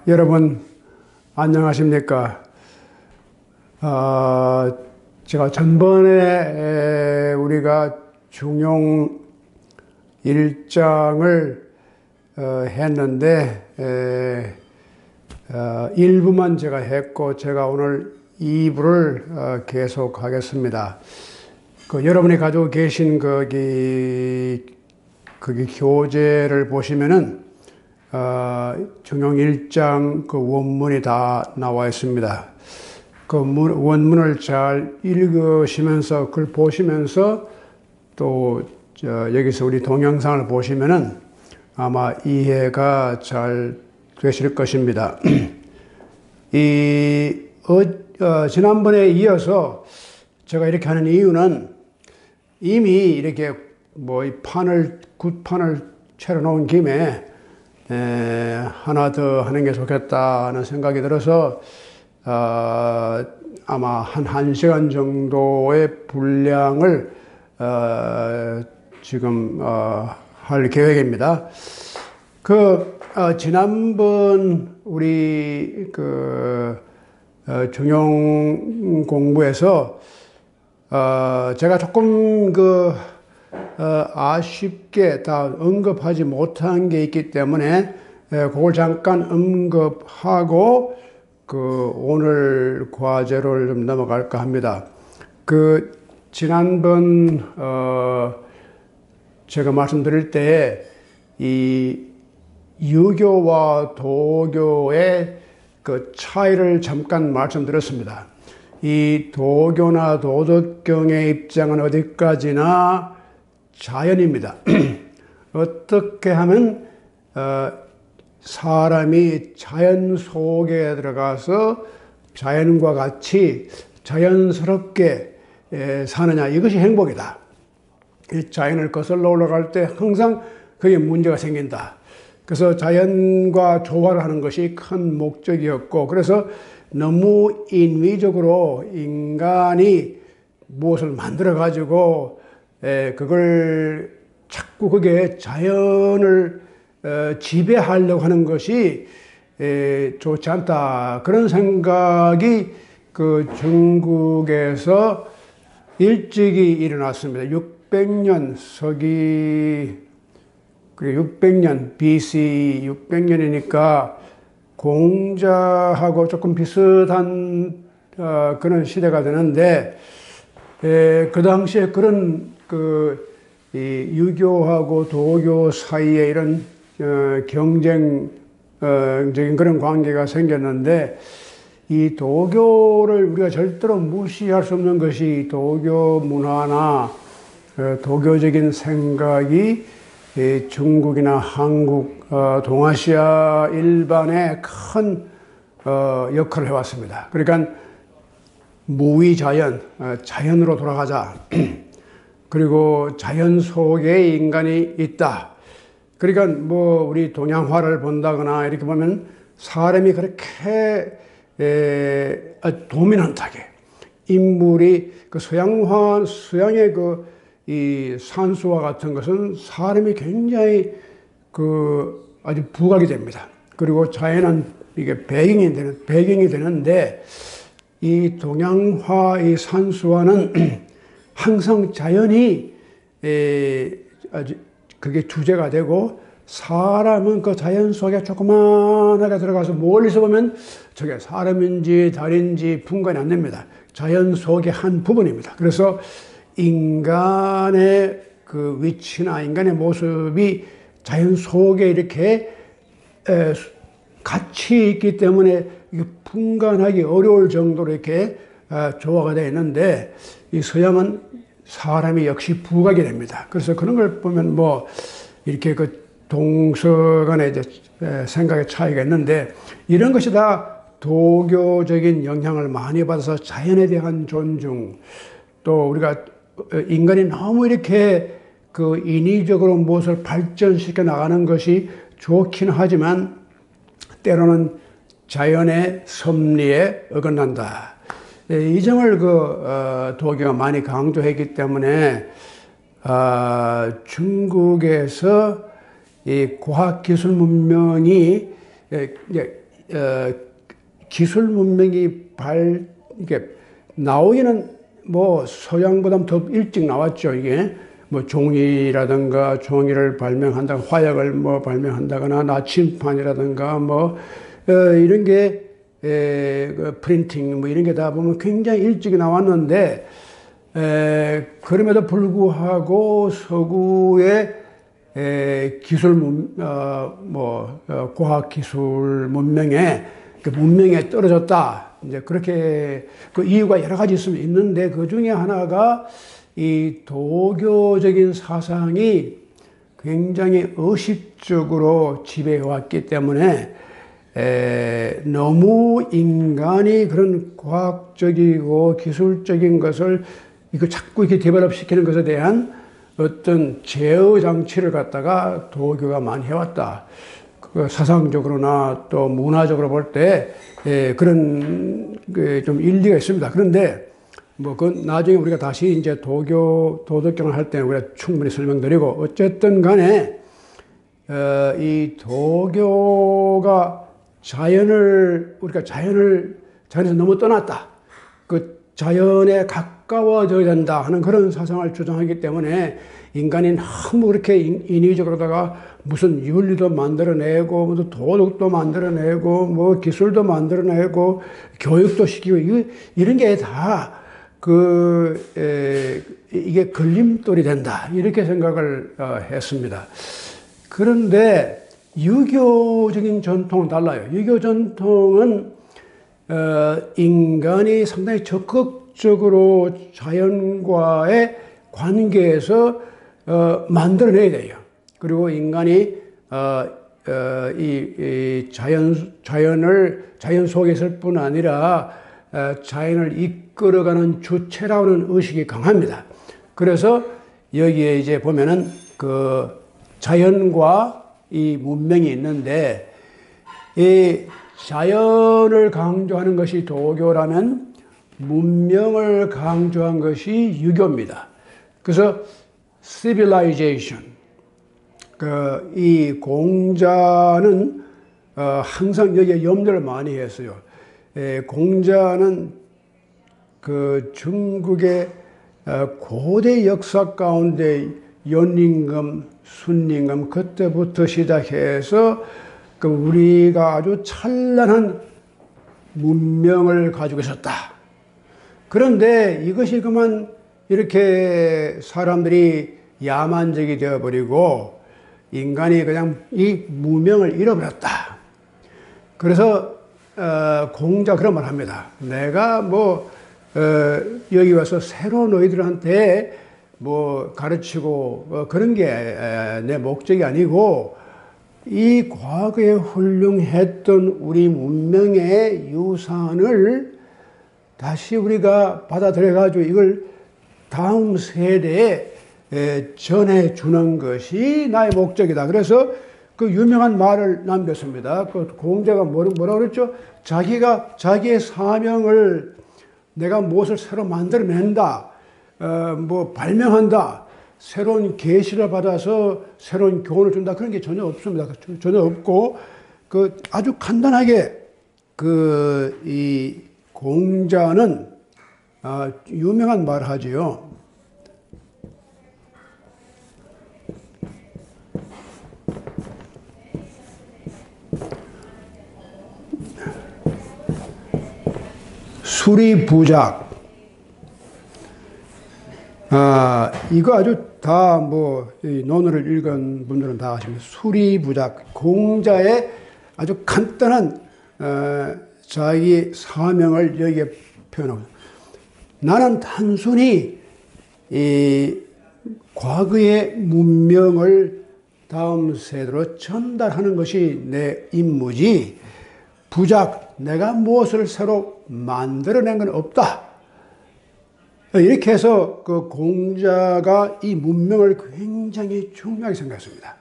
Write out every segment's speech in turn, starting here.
여러분, 안녕하십니까. 제가 전번에 우리가 중용 1장을 했는데, 1부만 제가 했고, 제가 오늘 2부를 계속 하겠습니다. 여러분이 가지고 계신 거기 교재를 보시면은, 중용 1장 원문이 다 나와 있습니다. 원문을 잘 읽으시면서, 그걸 보시면서, 또, 여기서 우리 동영상을 보시면은 아마 이해가 잘 되실 것입니다. 지난번에 이어서 제가 이렇게 하는 이유는 이미 이렇게 굿판을 채워놓은 김에 하나 더 하는 게 좋겠다는 생각이 들어서 아마 한 1시간 정도의 분량을 지금 할 계획입니다. 지난번 우리 중용 공부에서 제가 조금 아쉽게 다 언급하지 못한 게 있기 때문에 그걸 잠깐 언급하고 오늘 과제로 좀 넘어갈까 합니다. 지난번 제가 말씀드릴 때 이 유교와 도교의 차이를 잠깐 말씀드렸습니다. 이 도교나 도덕경의 입장은 어디까지나 자연입니다. 어떻게 하면 사람이 자연 속에 들어가서 자연과 같이 자연스럽게 사느냐, 이것이 행복이다. 이 자연을 거슬러 올라갈 때 항상 그게 문제가 생긴다. 그래서 자연과 조화를 하는 것이 큰 목적이었고, 그래서 너무 인위적으로 인간이 무엇을 만들어 가지고 그걸 자꾸 그게 자연을 지배하려고 하는 것이 좋지 않다. 그런 생각이 중국에서 일찍이 일어났습니다. 600년 그리고 600년 BC 600년이니까 공자하고 조금 비슷한 그런 시대가 되는데, 그 당시에 그런 이 유교하고 도교 사이에 이런 경쟁적인 그런 관계가 생겼는데, 이 도교를 우리가 절대로 무시할 수 없는 것이 도교 문화나 도교적인 생각이 중국이나 한국, 동아시아 일반에 큰 역할을 해왔습니다. 그러니까 무위자연, 자연으로 돌아가자. 그리고 자연 속에 인간이 있다. 그러니까 우리 동양화를 본다거나 이렇게 보면 사람이 그렇게 도미넌트하게 인물이 서양의 이 산수화 같은 것은 사람이 굉장히 아주 부각이 됩니다. 그리고 자연은 이게 배경이 되는데, 이 동양화, 이 산수화는 항상 자연이 아주 그게 주제가 되고, 사람은 그 자연 속에 조그만하게 들어가서 멀리서 보면 저게 사람인지 달인지 분간이 안 됩니다. 자연 속의 한 부분입니다. 그래서 인간의 위치나 인간의 모습이 자연 속에 이렇게 같이 있기 때문에 분간하기 어려울 정도로 이렇게 조화가 되어 있는데, 이 서양은 사람이 역시 부각이 됩니다. 그래서 그런 걸 보면 이렇게 동서간의 생각의 차이가 있는데, 이런 것이 다 도교적인 영향을 많이 받아서 자연에 대한 존중, 또 우리가 인간이 너무 이렇게 인위적으로 무엇을 발전시켜 나가는 것이 좋긴 하지만 때로는 자연의 섭리에 어긋난다. 이 점을 도교가 많이 강조했기 때문에 중국에서 이 과학기술 문명이 이제 기술 문명이 이게 나오기는 뭐 서양보다 더 일찍 나왔죠. 이게 뭐 종이라든가 종이를 발명한다거나 화약을 뭐 발명한다거나 나침판이라든가 뭐 이런 게 그 프린팅 뭐 이런 게 다 보면 굉장히 일찍 나왔는데 그럼에도 불구하고 서구의 기술 과학 기술 문명에 그 문명에 떨어졌다. 이제 그렇게 그 이유가 여러 가지 있는데 그 중에 하나가 이 도교적인 사상이 굉장히 의식적으로 지배해 왔기 때문에 너무 인간이 그런 과학적이고 기술적인 것을 이거 자꾸 이렇게 데벨롭 시키는 것에 대한 어떤 제어 장치를 갖다가 도교가 많이 해왔다. 그 사상적으로나 또 문화적으로 볼 때 그런 좀 일리가 있습니다. 그런데 뭐 그건 나중에 우리가 다시 이제 도덕경을 할 때는 우리가 충분히 설명드리고 어쨌든 간에 이 도교가 우리가 자연에서 너무 떠났다. 그 자연에 가까워져야 된다 하는 그런 사상을 주장하기 때문에 인간이 너무 그렇게 인위적으로다가 무슨 윤리도 만들어내고, 무슨 도덕도 만들어내고, 뭐 기술도 만들어내고, 교육도 시키고, 이런 게 다 이게 걸림돌이 된다. 이렇게 생각을 했습니다. 그런데 유교적인 전통은 달라요. 유교 전통은 인간이 상당히 적극적으로 자연과의 관계에서 만들어내야 돼요. 그리고 인간이 이 자연 속에 있을 뿐 아니라 자연을 이끌어가는 주체라는 의식이 강합니다. 그래서 여기에 이제 보면은 그 자연과 이 문명이 있는데 이 자연을 강조하는 것이 도교라면 문명을 강조한 것이 유교입니다. 그래서 civilization, 이 공자는 항상 여기에 염려를 많이 했어요. 공자는 그 중국의 고대 역사 가운데 연임금, 순임금 그때부터 시작해서 그 우리가 아주 찬란한 문명을 가지고 있었다. 그런데 이것이 그만 이렇게 사람들이 야만적이 되어버리고 인간이 그냥 이 무명을 잃어버렸다. 그래서 공자 그런 말 합니다. 내가 여기 와서 새로 너희들한테 가르치고 그런 게 내 목적이 아니고 이 과거에 훌륭했던 우리 문명의 유산을 다시 우리가 받아들여가지고 이걸 다음 세대에 전해주는 것이 나의 목적이다. 그래서 그 유명한 말을 남겼습니다. 그 공자가 뭐라 그랬죠? 자기의 사명을 내가 무엇을 새로 만들어낸다. 발명한다. 새로운 계시를 받아서 새로운 교훈을 준다. 그런 게 전혀 없습니다. 전혀 없고, 아주 간단하게, 이 공자는, 유명한 말을 하지요. 수리부작. 이거 아주 다 이 논어를 읽은 분들은 다 아십니다. 수리부작. 공자의 아주 간단한, 자기 사명을 여기에 표현하고 나는 단순히 이 과거의 문명을 다음 세대로 전달하는 것이 내 임무지, 부작, 내가 무엇을 새로 만들어낸 건 없다. 이렇게 해서 그 공자가 이 문명을 굉장히 중요하게 생각했습니다.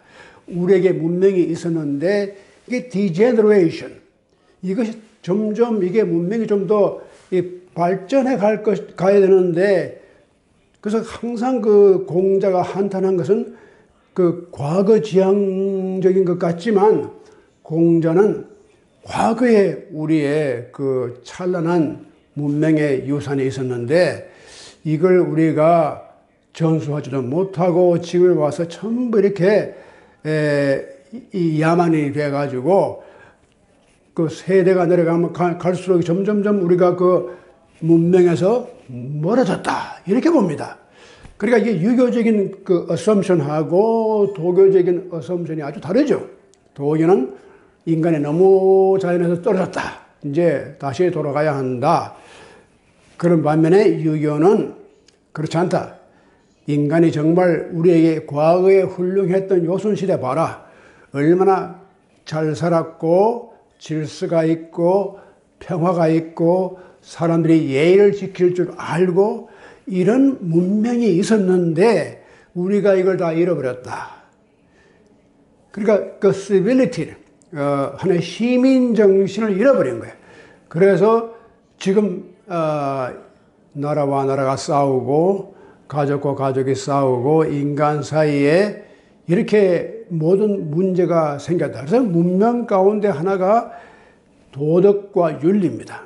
우리에게 문명이 있었는데 이게 degeneration, 이것이 점점 이게 문명이 좀 더 발전해 가야 되는데, 그래서 항상 그 공자가 한탄한 것은 그 과거 지향적인 것 같지만 공자는 과거에 우리의 그 찬란한 문명의 유산이 있었는데 이걸 우리가 전수하지도 못하고 지금 와서 전부 이렇게 이 야만이 돼가지고 그 세대가 내려가면 갈수록 점점점 우리가 그 문명에서 멀어졌다 이렇게 봅니다. 그러니까 이게 유교적인 그 어썸션하고 도교적인 어썸션이 아주 다르죠. 도교는 인간이 너무 자연에서 떨어졌다. 이제 다시 돌아가야 한다. 그런 반면에 유교는 그렇지 않다. 인간이 정말 우리에게 과거에 훌륭했던 요순시대 봐라. 얼마나 잘 살았고 질서가 있고 평화가 있고 사람들이 예의를 지킬 줄 알고 이런 문명이 있었는데 우리가 이걸 다 잃어버렸다. 그러니까 그 civility, 하나의 시민 정신을 잃어버린 거예요. 그래서 지금 나라와 나라가 싸우고 가족과 가족이 싸우고 인간 사이에 이렇게 모든 문제가 생겼다. 그래서 문명 가운데 하나가 도덕과 윤리입니다.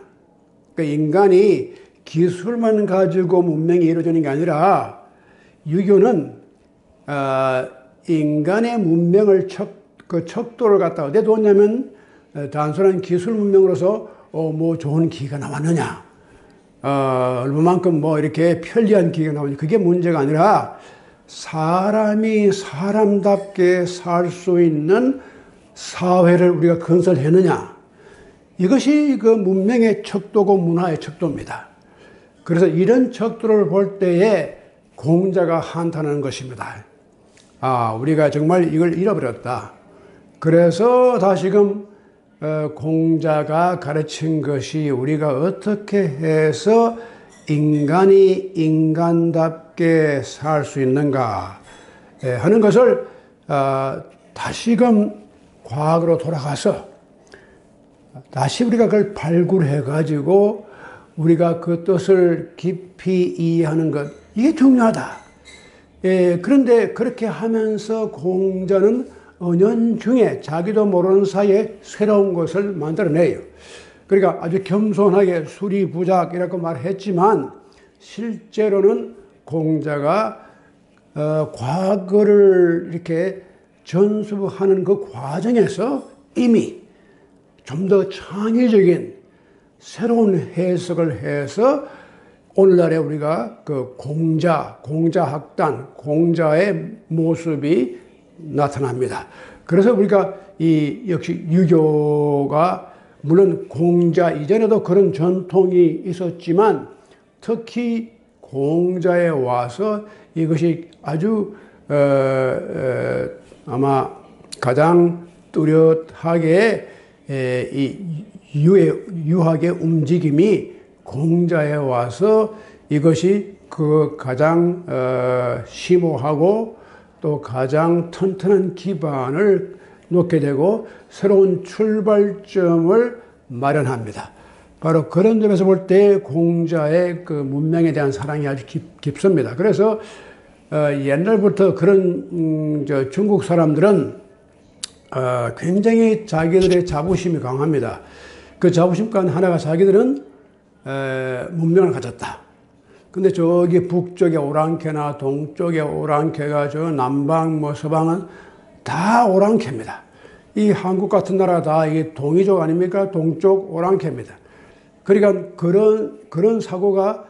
그러니까 인간이 기술만 가지고 문명이 이루어지는 게 아니라 유교는 인간의 문명을 그 척도를 갖다가 어디에 두었냐면 단순한 기술 문명으로서 뭐 좋은 기가 나왔느냐, 얼마만큼 뭐 이렇게 편리한 기가 나오느냐, 그게 문제가 아니라 사람이 사람답게 살 수 있는 사회를 우리가 건설했느냐, 이것이 그 문명의 척도고 문화의 척도입니다. 그래서 이런 척도를 볼 때에 공자가 한탄하는 것입니다. 우리가 정말 이걸 잃어버렸다. 그래서 다시금 공자가 가르친 것이 우리가 어떻게 해서 인간이 인간답게 살 수 있는가 하는 것을 다시금 과거로 돌아가서 다시 우리가 그걸 발굴해 가지고 우리가 그 뜻을 깊이 이해하는 것, 이게 중요하다. 그런데 그렇게 하면서 공자는 은연중에 자기도 모르는 사이에 새로운 것을 만들어내요. 그러니까 아주 겸손하게 수리부작이라고 말했지만 실제로는 공자가 과거를 이렇게 전수하는 그 과정에서 이미 좀 더 창의적인 새로운 해석을 해서 오늘날에 우리가 그 공자학단, 공자의 모습이 나타납니다. 그래서 우리가 역시 유교가 물론 공자 이전에도 그런 전통이 있었지만 특히 공자에 와서 이것이 아주 아마 가장 뚜렷하게 유학의 움직임이 공자에 와서 이것이 그 가장 심오하고 또 가장 튼튼한 기반을 놓게 되고 새로운 출발점을 마련합니다. 바로 그런 점에서 볼 때 공자의 그 문명에 대한 사랑이 아주 깊습니다. 그래서 옛날부터 그런 중국 사람들은 굉장히 자기들의 자부심이 강합니다. 그 자부심 간 하나가 자기들은 문명을 가졌다. 근데 저기 북쪽에 오랑캐나 동쪽에 오랑캐가 저 남방 뭐 서방은 다 오랑캐입니다. 이 한국 같은 나라 다 이게 동이족 아닙니까? 동쪽 오랑캐입니다. 그러니까 그런 사고가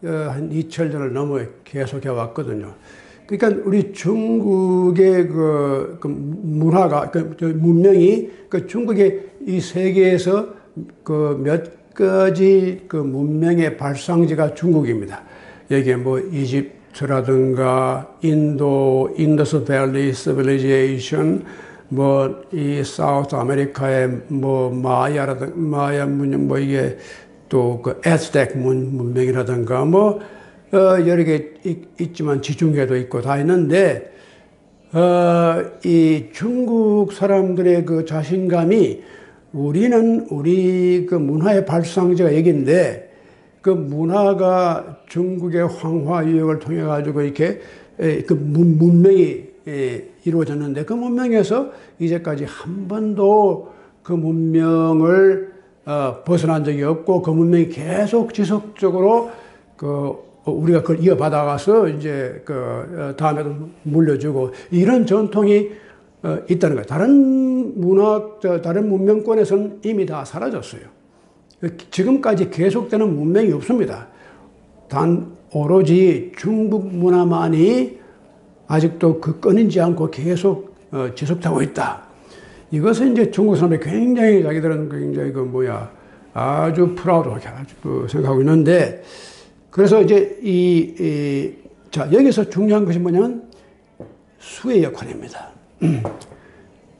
한 2000년을 넘어 계속해 왔거든요. 그러니까 우리 중국의 그 문화가 문명이 중국의 이 세계에서 그 몇 가지 그 문명의 발상지가 중국입니다. 여기에 뭐 이집트라든가 인더스 밸리 시빌리제이션, 뭐 이 사우스 아메리카의 뭐 마야 문명, 뭐 이게 또 그 에스텍 문명이라든가 뭐 여러 개 있지만 지중해도 있고 다 있는데 이 중국 사람들의 그 자신감이 우리 그 문화의 발상지가 여기인데 그 문화가 중국의 황화 유역을 통해 가지고 이렇게 그 문명이 이루어졌는데 그 문명에서 이제까지 한 번도 그 문명을 벗어난 적이 없고 그 문명이 계속 지속적으로 우리가 그걸 이어받아가서 이제 다음에도 물려주고 이런 전통이 있다는 거예요. 다른 다른 문명권에서는 이미 다 사라졌어요. 지금까지 계속되는 문명이 없습니다. 단 오로지 중국 문화만이 아직도 끊이지 않고 계속 지속되고 있다. 이것은 이제 중국 사람들이 굉장히 자기들은 굉장히 아주 프라우드하게 생각하고 있는데, 그래서 이제 자, 여기서 중요한 것이 뭐냐면 수의 역할입니다.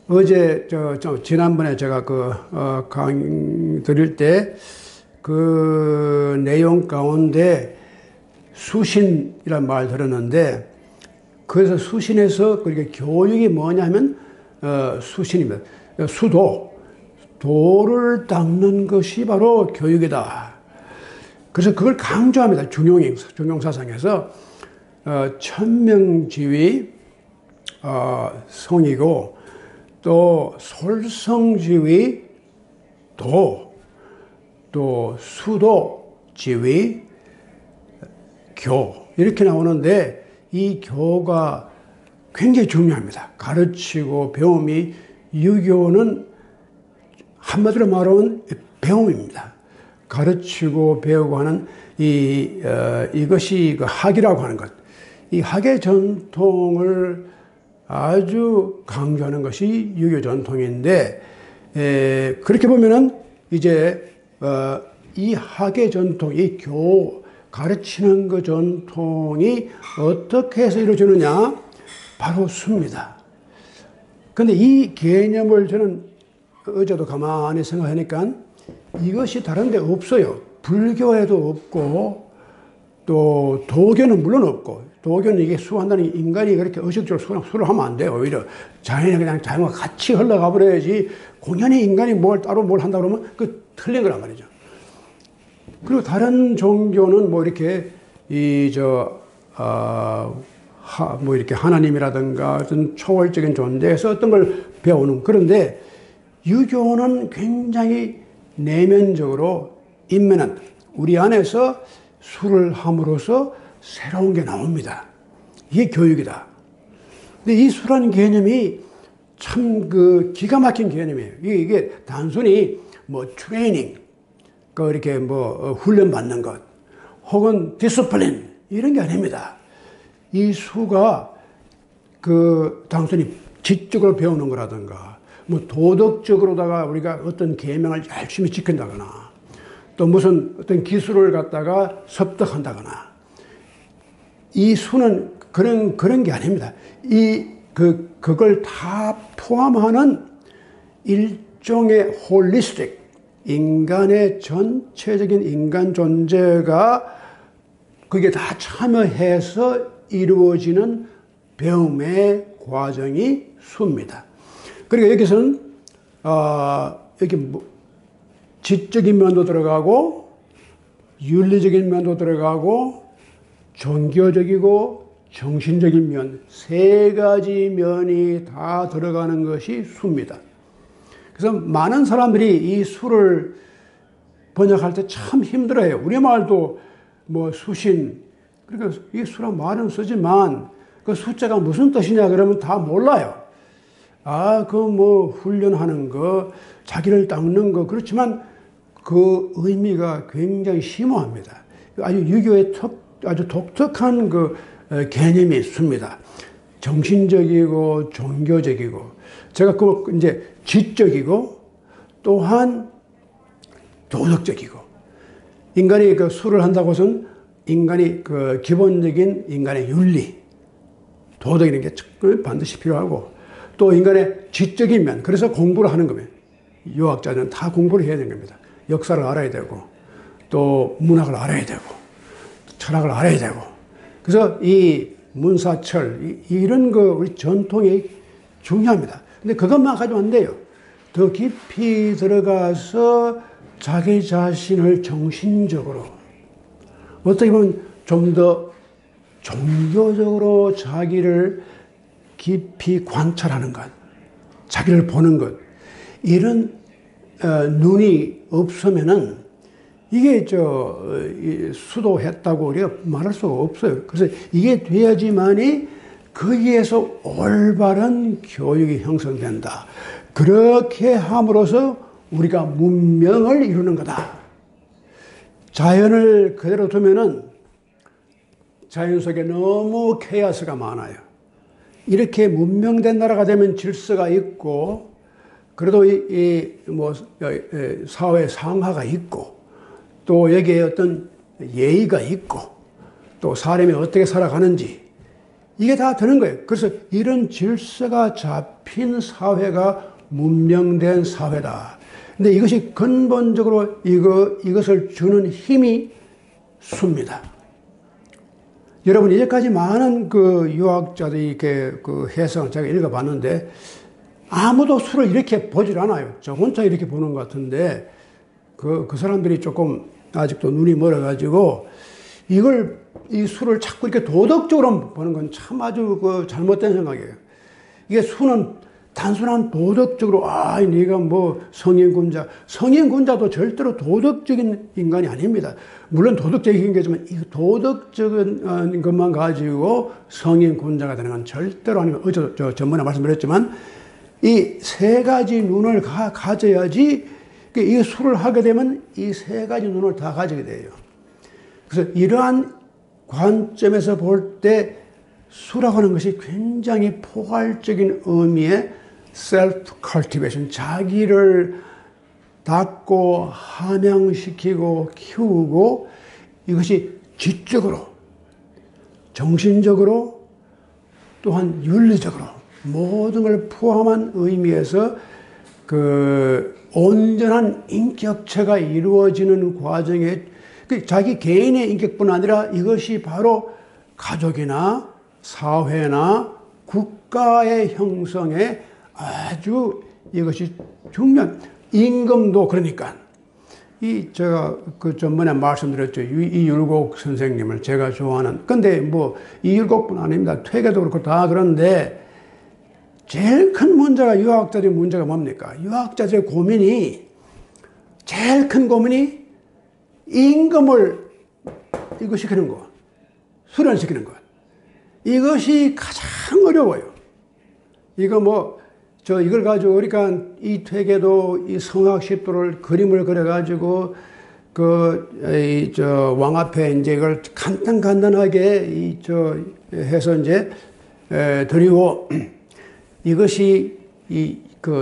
어제 지난번에 제가 강의 드릴 때 그 내용 가운데 수신이란 말 들었는데, 그래서 수신에서 그렇게 교육이 뭐냐면 수신입니다. 도를 닦는 것이 바로 교육이다. 그래서 그걸 강조합니다. 중용사상에서 천명지위 성이고, 또 솔성지위 또 수도지위 교, 이렇게 나오는데 이 교가 굉장히 중요합니다. 가르치고 배움이, 유교는 한마디로 말하면 배움입니다. 가르치고 배우고 하는 이것이 그 학이라고 하는 것. 이 학의 전통을 아주 강조하는 것이 유교 전통인데, 그렇게 보면은 이제 이 학의 전통, 이 가르치는 그 전통이 어떻게 해서 이루어지느냐? 바로 수입니다. 근데 이 개념을 저는 어제도 가만히 생각하니까 이것이 다른 데 없어요. 불교에도 없고, 또 도교는 물론 없고, 도교는 이게 수한다는 인간이 그렇게 의식적으로 수를 하면 안 돼요. 오히려 자연이 그냥 자연과 같이 흘러가 버려야지, 공연히 인간이 따로 뭘 한다 그러면 그 틀린 거란 말이죠. 그리고 다른 종교는 이렇게 이렇게 하나님이라든가 어떤 초월적인 존재에서 어떤 걸 배우는, 그런데 유교는 굉장히 내면적으로 임면한, 우리 안에서 수를 함으로써 새로운 게 나옵니다. 이게 교육이다. 근데 이 수라는 개념이 참 기가 막힌 개념이에요. 이게 단순히 트레이닝, 이렇게 훈련 받는 것, 혹은 디스플린, 이런 게 아닙니다. 이 수가 단순히 지적으로 배우는 거라든가, 도덕적으로다가 우리가 어떤 계명을 열심히 지킨다거나, 또 무슨 어떤 기술을 갖다가 습득한다거나, 이 수는 그런 게 아닙니다. 그걸 다 포함하는 일종의 홀리스틱, 인간의 전체적인 인간 존재가 그게 다 참여해서 이루어지는 배움의 과정이 수입니다. 그러니까 여기서는 여기 지적인 면도 들어가고, 윤리적인 면도 들어가고, 종교적이고 정신적인 면, 세 가지 면이 다 들어가는 것이 수입니다. 그래서 많은 사람들이 이 수를 번역할 때 참 힘들어해요. 우리말도 수신, 그러니까 이 수란 말은 쓰지만 그 숫자가 무슨 뜻이냐 그러면 다 몰라요. 훈련하는 거, 자기를 닦는 거, 그렇지만 그 의미가 굉장히 심오합니다. 아주 유교의 아주 독특한 개념이 있습니다. 정신적이고 종교적이고, 제가 이제 지적이고, 또한 도덕적이고, 인간이 수를 한다고 해서는 인간이 기본적인 인간의 윤리, 도덕이라는 게 반드시 필요하고, 또 인간의 지적인 면, 그래서 공부를 하는 겁니다. 유학자는 다 공부를 해야 되는 겁니다. 역사를 알아야 되고, 또 문학을 알아야 되고, 철학을 알아야 되고. 그래서 이 문사철, 이런 우리 전통이 중요합니다. 근데 그것만 가지고 안 돼요. 더 깊이 들어가서 자기 자신을 정신적으로, 어떻게 보면 좀 더 종교적으로 자기를 깊이 관찰하는 것, 자기를 보는 것, 이런 눈이 없으면은 이게 수도했다고 우리가 말할 수가 없어요. 그래서 이게 돼야지만이 거기에서 올바른 교육이 형성된다. 그렇게 함으로써 우리가 문명을 이루는 거다. 자연을 그대로 두면은 자연 속에 너무 케이오스가 많아요. 이렇게 문명된 나라가 되면 질서가 있고, 그래도 사회 상하가 있고, 또 여기에 어떤 예의가 있고, 또 사람이 어떻게 살아가는지, 이게 다 되는 거예요. 그래서 이런 질서가 잡힌 사회가 문명된 사회다. 근데 이것이 근본적으로 이것을 주는 힘이 수입니다. 여러분, 이제까지 많은 유학자들이 이렇게 해석을 제가 읽어봤는데, 아무도 수를 이렇게 보질 않아요. 저 혼자 이렇게 보는 것 같은데, 그 사람들이 조금 아직도 눈이 멀어가지고, 이 수를 자꾸 이렇게 도덕적으로 보는 건 참 아주 잘못된 생각이에요. 이게 수는 단순한 도덕적으로, 네가 성인군자도 절대로 도덕적인 인간이 아닙니다. 물론 도덕적인 게지만, 이 도덕적인 것만 가지고 성인군자가 되는 건 절대로 아니고, 전번에 말씀드렸지만, 이 세 가지 눈을 가져야지, 이 수를 하게 되면 이 세 가지 눈을 다 가지게 돼요. 그래서 이러한 관점에서 볼 때 수라고 하는 것이 굉장히 포괄적인 의미의 self cultivation, 자기를 닦고 함양시키고 키우고, 이것이 지적으로, 정신적으로, 또한 윤리적으로 모든 걸 포함한 의미에서 온전한 인격체가 이루어지는 과정에 자기 개인의 인격뿐 아니라 이것이 바로 가족이나 사회나 국가의 형성에 아주 이것이 중요한, 임금도 그러니까. 제가 전번에 말씀드렸죠. 이율곡 선생님을 제가 좋아하는. 근데 이율곡뿐 아닙니다. 퇴계도 그렇고 다 그런데, 제일 큰 문제가, 유학자들의 문제가 뭡니까? 유학자들의 고민이, 제일 큰 고민이 임금을 시키는 것, 수련시키는 것. 이것이 가장 어려워요. 이걸 가지고, 그러니까 이 퇴계도 이 성학 십도를 그림을 그려가지고, 왕 앞에 이제 이걸 간단하게 해서 이제, 드리고, 이것이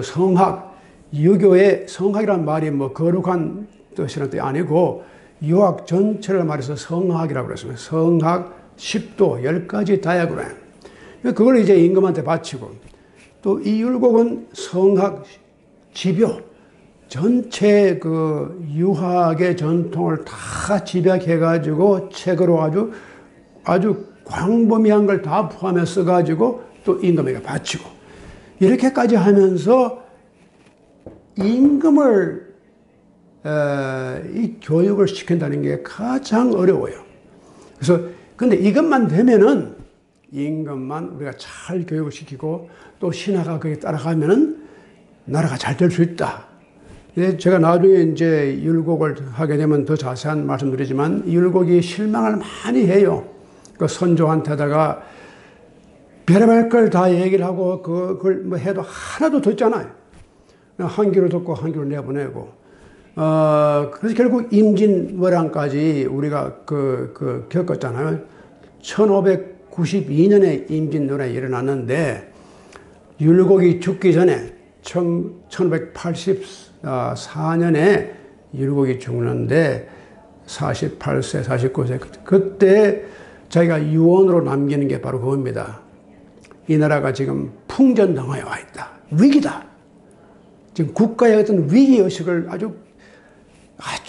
성학, 유교의 성학이라는 말이 거룩한 뜻이라는 뜻이 아니고, 유학 전체를 말해서 성학이라고 그랬습니다. 성학 10도, 10가지 다이어그램. 그걸 이제 임금한테 바치고, 또 이 율곡은 성학 집요, 전체 유학의 전통을 다 집약해가지고 책으로 아주 광범위한 걸 다 포함해 써가지고 또 임금에게 바치고, 이렇게까지 하면서 임금을 이 교육을 시킨다는 게 가장 어려워요. 그래서 근데 이것만 되면은, 임금만 우리가 잘 교육을 시키고 또 신하가 거기에 따라가면은 나라가 잘 될 수 있다. 제가 나중에 이제 율곡을 하게 되면 더 자세한 말씀드리지만, 율곡이 실망을 많이 해요. 선조한테다가 별의별 걸 다 얘기를 하고 그걸 해도 하나도 듣잖아요. 한 귀로 듣고 한 귀로 내보내고. 그래서 결국 임진왜란까지 우리가 겪었잖아요. 1592년에 임진왜란이 일어났는데, 율곡이 죽기 전에 1584년에 율곡이 죽는데 48세, 49세, 그때 자기가 유언으로 남기는 게 바로 그겁니다. 이 나라가 지금 풍전등화에 와 있다. 위기다. 지금 국가의 어떤 위기의식을 아주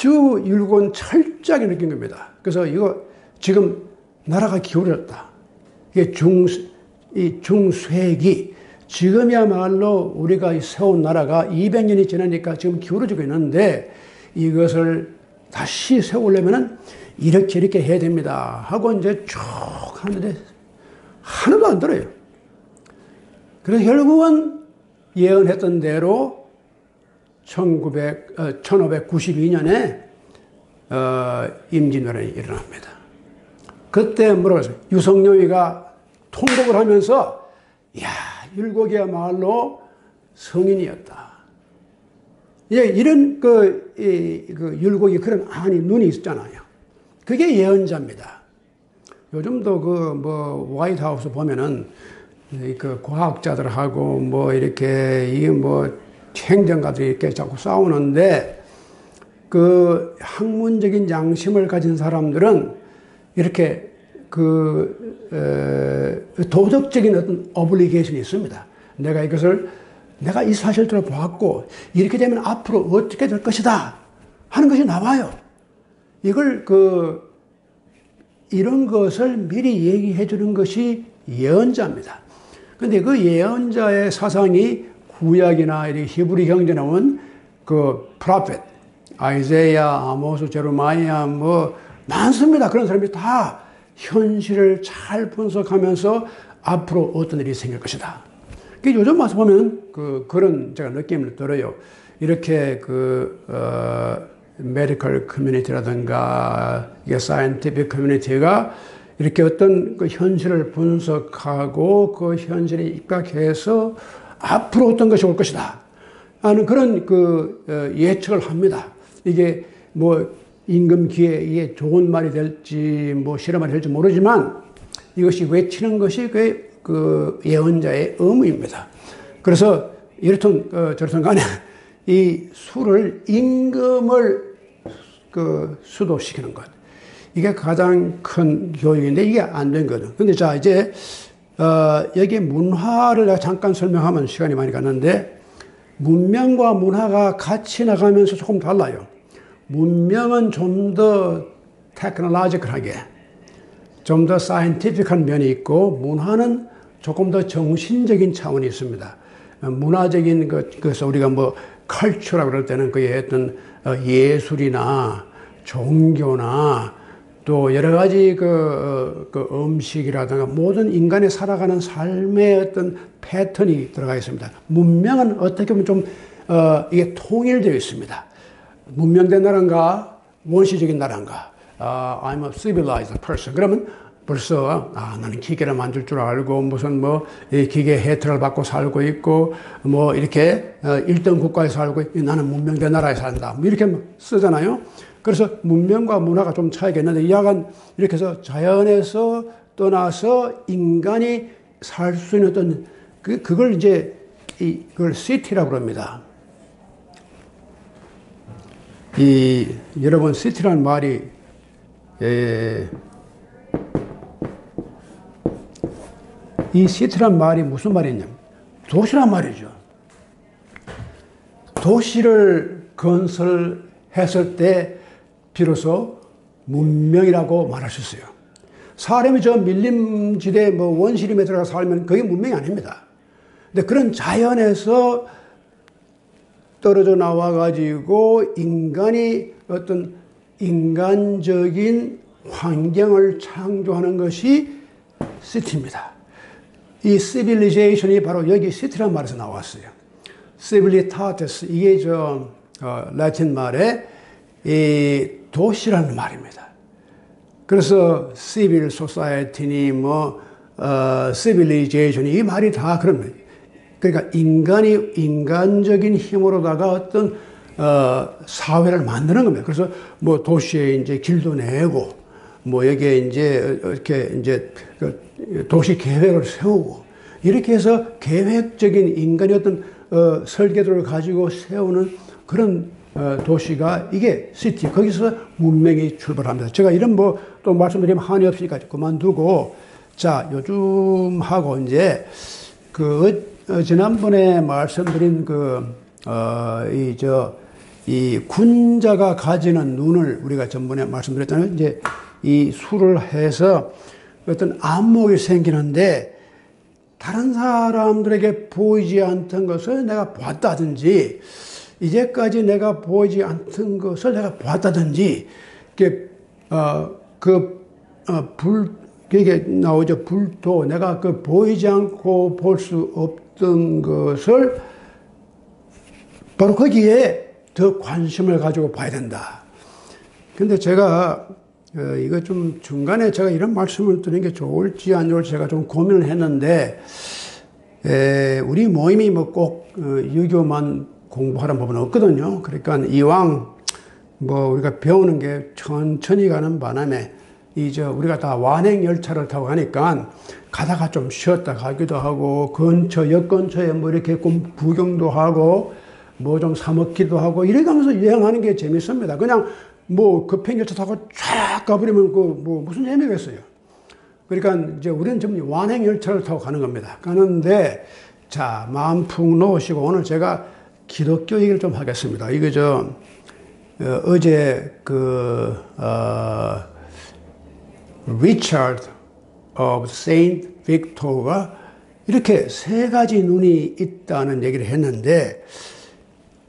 율곡은 철저하게 느낀 겁니다. 그래서 이거 지금 나라가 기울어졌다. 이게 중쇠기. 지금이야말로 우리가 세운 나라가 200년이 지나니까 지금 기울어지고 있는데, 이것을 다시 세우려면은 이렇게 해야 됩니다. 하고 이제 쭉 하는데 하나도 안 들어요. 그래서 결국은 예언했던 대로 1592년에 임진왜란이 일어납니다. 그때 뭐라고 했어요? 유성룡이가 통곡을 하면서 야, 율곡이야말로 성인이었다. 이런 율곡이 그런 눈이 있잖아요. 그게 예언자입니다. 요즘도 화이트하우스 보면은 과학자들하고 이렇게 행정가들이 이렇게 자꾸 싸우는데 학문적인 양심을 가진 사람들은 이렇게 도덕적인 어떤 오블리게이션이 있습니다. 내가 이 사실들을 보았고 이렇게 되면 앞으로 어떻게 될 것이다 하는 것이 나와요. 이런 것을 미리 얘기해 주는 것이 예언자입니다. 근데 그 예언자의 사상이 구약이나 히브리 경전에 나온 프로페트, 아이사야, 아모스, 제레미야 많습니다. 그런 사람들이 다 현실을 잘 분석하면서 앞으로 어떤 일이 생길 것이다. 요즘 와서 보면 그런 제가 느낌을 들어요. 이렇게 메디컬 커뮤니티라든가 사이언티픽 커뮤니티가 이렇게 어떤 현실을 분석하고 그 현실에 입각해서 앞으로 어떤 것이 올 것이다 하는 그런 예측을 합니다. 이게 임금기에 이게 좋은 말이 될지 실험 말이 될지 모르지만 이것이 외치는 것이 그 예언자의 의무입니다. 그래서 이렇든 저렇든 간에 이 수를 임금을 수도시키는 것, 이게 가장 큰 교육인데 이게 안 된 거든. 근데 자 이제 여기 문화를 내가 잠깐 설명하면 시간이 많이 갔는데 문명과 문화가 같이 나가면서 조금 달라요. 문명은 좀 더 테크놀로지컬하게, 좀 더 사이언티픽한 면이 있고 문화는 조금 더 정신적인 차원이 있습니다. 문화적인 그래서 우리가 컬처라고 그럴 때는 그의 어떤 예술이나 종교나 또 여러 가지 음식이라든가 모든 인간의 살아가는 삶의 어떤 패턴이 들어가 있습니다. 문명은 어떻게 보면 좀 이게 통일되어 있습니다. 문명된 나라인가 원시적인 나라인가. I'm a civilized person. 그러면 벌써 나는 기계를 만들 줄 알고 무슨 기계 혜택을 받고 살고 있고 이렇게 1등 국가에 살고 나는 문명된 나라에 산다. 이렇게 쓰잖아요. 그래서 문명과 문화가 좀 차이가 있는데 약간 이렇게 해서 자연에서 떠나서 인간이 살 수 있는 어떤 그걸 이제 그걸 시티라고 그럽니다. 여러분 시티라는 말이 이 시티란 말이 무슨 말이냐면 도시란 말이죠. 도시를 건설했을 때 비로소 문명이라고 말할 수 있어요. 사람이 저 밀림지대 원시림에 들어가 살면 그게 문명이 아닙니다. 근데 그런 자연에서 떨어져 나와가지고 인간이 어떤 인간적인 환경을 창조하는 것이 시티입니다. 이 시빌리제이션이 바로 여기 시티라는 말에서 나왔어요. 시빌리타테스, 이게 라틴 말에 이 도시라는 말입니다. 그래서 시빌 소사이어티니 시빌리제이션이 이 말이 다 그럽니다. 그러니까 인간적인 힘으로다가 어떤 사회를 만드는 겁니다. 그래서 도시에 이제 길도 내고 여기에 이렇게 도시 계획을 세우고 이렇게 해서 계획적인 인간의 어떤 설계도를 가지고 세우는 그런 도시가 이게 시티. 거기서 문명이 출발합니다. 제가 이런 또 말씀드리면 한이 없으니까 그만두고 자 요즘 하고 이제 지난번에 말씀드린 이 군자가 가지는 눈을 우리가 전번에 말씀드렸잖아요. 이제 이 수를 해서 어떤 안목이 생기는데 다른 사람들에게 보이지 않던 것을 내가 봤다든지 이제까지 내가 보이지 않던 것을 내가 봤다든지 그게 나오죠. 불도 내가 보이지 않고 볼 수 없던 것을 바로 거기에 더 관심을 가지고 봐야 된다. 근데 제가 이거 좀 중간에 제가 이런 말씀을 드리는 게 좋을지 안 좋을지 제가 좀 고민을 했는데, 우리 모임이 뭐 꼭 유교만 공부하는 법은 없거든요. 그러니까 이왕 뭐 우리가 배우는 게 천천히 가는 바람에 우리가 다 완행 열차를 타고 가니까 가다가 좀 쉬었다 가기도 하고 역 근처에 뭐 이렇게 구경도 하고 뭐 좀 사 먹기도 하고 이래 가면서 여행하는 게 재밌습니다. 그냥 뭐 급행열차 타고 쫙 가버리면 뭐 무슨 재미겠어요. 그러니까 이제 우리는 좀 완행 열차를 타고 가는 겁니다. 가는데 자, 마음 푹 놓으시고 오늘 제가 기독교 얘기를 좀 하겠습니다. 이거 어제 리처드 of Saint Victor가 이렇게 세 가지 눈이 있다는 얘기를 했는데,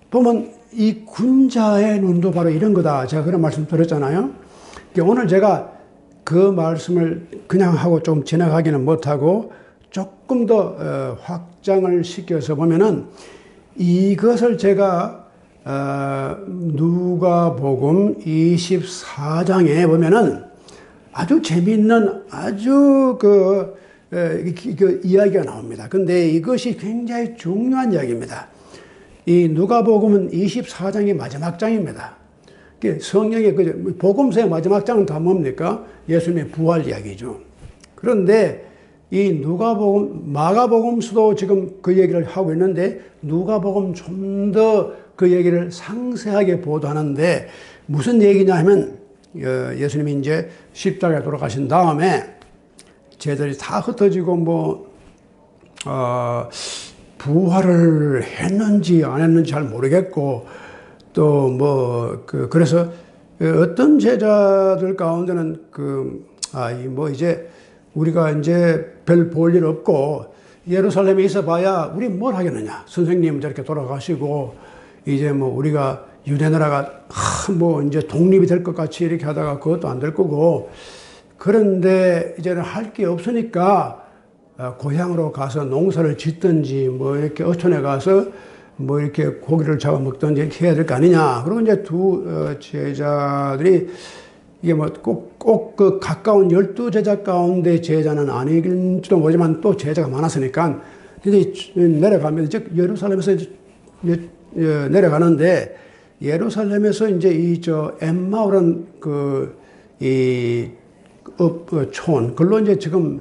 보면 이 군자의 눈도 바로 이런 거다. 제가 그런 말씀 드렸잖아요. 오늘 제가 그 말씀을 그냥 하고 좀 지나가기는 못하고 조금 더 확장을 시켜서 보면은 이것을 제가 누가복음 24장에 보면은 아주 재미있는 아주 그 이야기가 나옵니다. 근데 이것이 굉장히 중요한 이야기입니다. 이 누가복음은 24장이 마지막 장입니다. 성경의 복음서의 마지막 장은 다 뭡니까? 예수님의 부활 이야기죠. 그런데 이 누가복음, 마가복음서도 지금 그 얘기를 하고 있는데 누가복음 좀 더 그 얘기를 상세하게 보도하는데 무슨 얘기냐 하면 예수님이 이제 십자가에 돌아가신 다음에 제자들이 다 흩어지고 부활을 했는지 안 했는지 잘 모르겠고 또 그래서 어떤 제자들 가운데는 이제 우리가 이제 별 볼 일 없고 예루살렘에 있어 봐야 우리 뭘 하겠느냐. 선생님 저렇게 돌아가시고 이제 우리가 유대 나라가 이제 독립이 될 것 같이 이렇게 하다가 그것도 안 될 거고, 그런데 이제는 할 게 없으니까 고향으로 가서 농사를 짓든지 이렇게 어촌에 가서 이렇게 고기를 잡아 먹든지 이렇게 해야 될 거 아니냐. 그리고 이제 두 제자들이 이게 꼭 그 가까운 12제자 가운데 제자는 아닐지도 모르지만 또 제자가 많았으니까 이제 내려가면 즉 예루살렘에서 내려가는데, 예루살렘에서 이제 엠마오라는 촌, 그걸로 이제 지금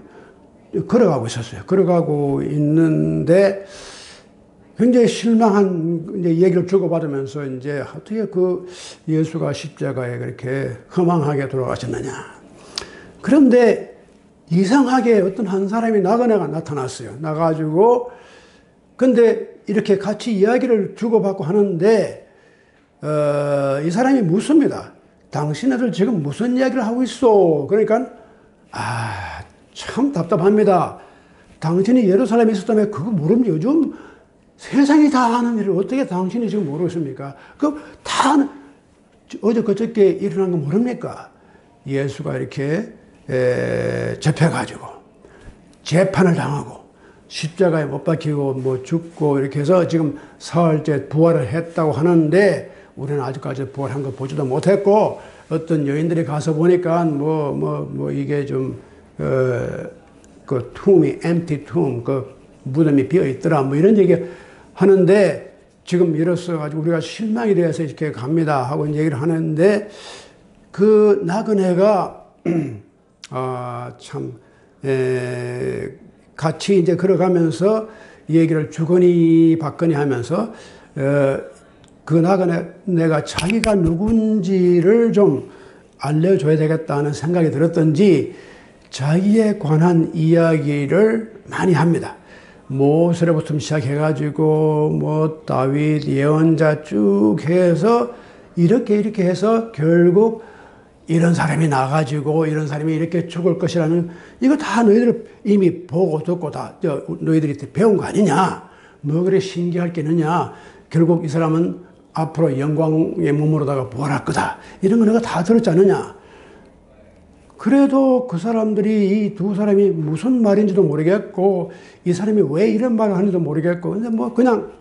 걸어가고 있었어요. 걸어가고 있는데 굉장히 실망한 이제 얘기를 주고받으면서 이제 어떻게 예수가 십자가에 그렇게 허망하게 돌아가셨느냐. 그런데 이상하게 어떤 한 사람이 나그네가 나타났어요. 나가지고 근데 이렇게 같이 이야기를 주고받고 하는데 이 사람이 묻습니다. 당신네들 지금 무슨 이야기를 하고 있어? 그러니까 참 답답합니다. 당신이 예루살렘에 있었다면 그거 모르면 요즘 세상이 다 아는 일을 어떻게 당신이 지금 모르겠습니까? 다 어제 그저께 일어난 거 모릅니까? 예수가 이렇게 잡혀가지고 재판을 당하고 십자가에 못 박히고 죽고 이렇게 해서 지금 사흘째 부활을 했다고 하는데 우리는 아직까지 부활한 거 보지도 못했고, 어떤 여인들이 가서 보니까 이게 좀 그 툼이 empty tomb, 그 무덤이 비어 있더라 이런 얘기 하는데, 지금 이로써 가지고 우리가 실망이 되어서 이렇게 갑니다 하고 얘기를 하는데, 그 나그네가 같이 이제 걸어가면서 얘기를 주거니 받거니 하면서 그 나그네가 자기가 누군지를 좀 알려줘야 되겠다는 생각이 들었던지 자기에 관한 이야기를 많이 합니다. 모세로부터 시작해가지고 다윗 예언자 쭉 해서 이렇게 해서 결국 이런 사람이 나가지고 이런 사람이 이렇게 죽을 것이라는, 이거 다 너희들 이미 보고 듣고 다 너희들이 배운 거 아니냐. 그래 신기할 게 있느냐. 결국 이 사람은 앞으로 영광의 몸으로다가 부활할 거다. 이런 거 내가 다 들었지 않느냐. 그래도 그 사람들이 이 두 사람이 무슨 말인지도 모르겠고 이 사람이 왜 이런 말을 하는지도 모르겠고 근데 그냥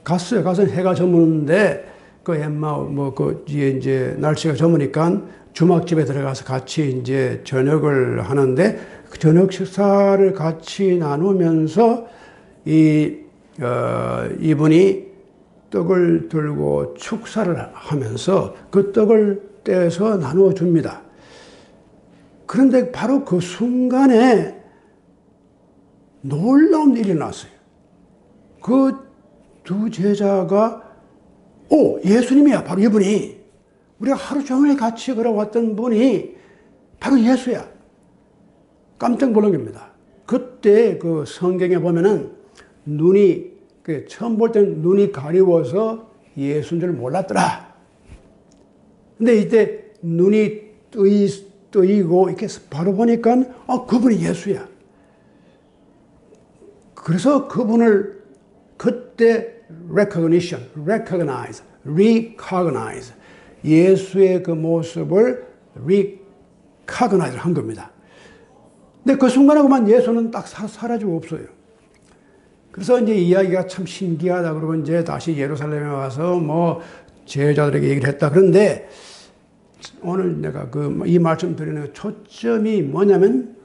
갔어요. 가서 해가 저무는데 그 엠마오 이제 날씨가 저으니까 주막집에 들어가서 같이 이제 저녁을 하는데 그 저녁 식사를 같이 나누면서 이분이 떡을 들고 축사를 하면서 그 떡을 떼서 나누어 줍니다. 그런데 바로 그 순간에 놀라운 일이 났어요. 그 두 제자가 예수님이야. 바로 이분이. 우리가 하루 종일 같이 걸어왔던 분이 바로 예수야. 깜짝 놀란 겁니다. 그때 그 성경에 보면은 처음 볼 때는 눈이 가리워서 예수인 줄 몰랐더라. 근데 이때 눈이 뜨이고 이렇게 바로 보니까 그분이 예수야. 그래서 그분을 그때 recognize 예수의 그 모습을 recognize 한 겁니다. 근데 그 순간에 그만 예수는 딱 사라지고 없어요. 그래서 이제 이야기가 참 신기하다 그러고 이제 다시 예루살렘에 와서 뭐 제자들에게 얘기를 했다. 그런데 오늘 내가 이 말씀 드리는 초점이 뭐냐면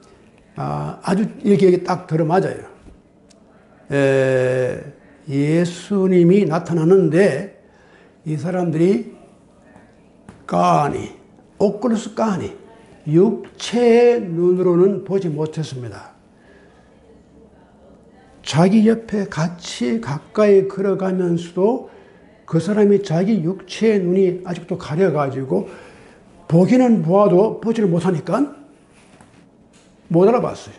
아주 이렇게 딱 들어맞아요. 예수님이 나타나는데 이 사람들이 오클루스 까니 육체의 눈으로는 보지 못했습니다. 자기 옆에 같이 가까이 걸어가면서도 그 사람이 자기 육체의 눈이 아직도 가려가지고 보기는 보아도 보지를 못하니까 못 알아봤어요.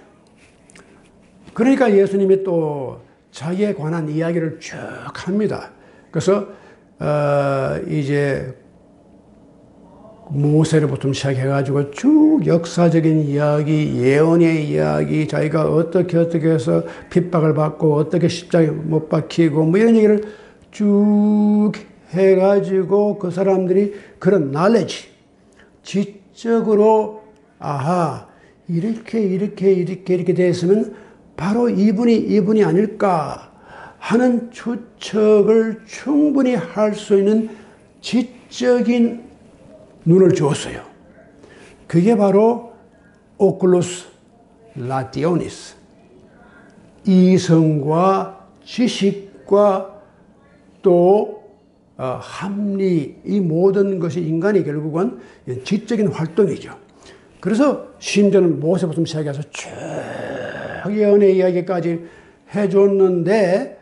그러니까 예수님이 또 자기에 관한 이야기를 쭉 합니다. 그래서 이제 모세로부터 시작해가지고 쭉 역사적인 이야기, 예언의 이야기, 자기가 어떻게 해서 핍박을 받고 어떻게 십자가에 못 박히고 뭐 이런 얘기를 쭉 해가지고 그 사람들이 그런 knowledge, 지적으로 이렇게 됐으면 바로 이분이 아닐까 하는 추측을 충분히 할 수 있는 지적인 눈을 주었어요. 그게 바로 오클루스 라티오니스. 이성과 지식과 또 합리, 이 모든 것이 인간이 결국은 지적인 활동이죠. 그래서 심지어는 모세부터 시작해서 쭉 예언의 이야기까지 해줬는데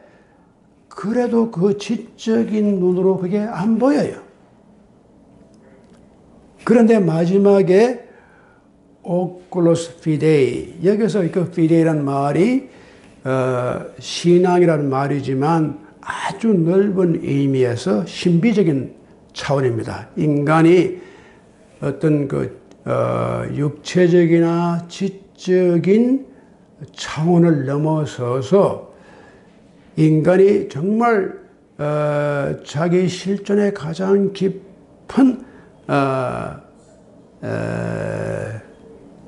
그래도 그 지적인 눈으로 그게 안 보여요. 그런데 마지막에 오클루스 피데이, 여기서 그 피데이라는 말이 신앙이라는 말이지만 아주 넓은 의미에서 신비적인 차원입니다. 인간이 어떤 육체적이나 지적인 차원을 넘어서서 인간이 정말 자기 실존의 가장 깊은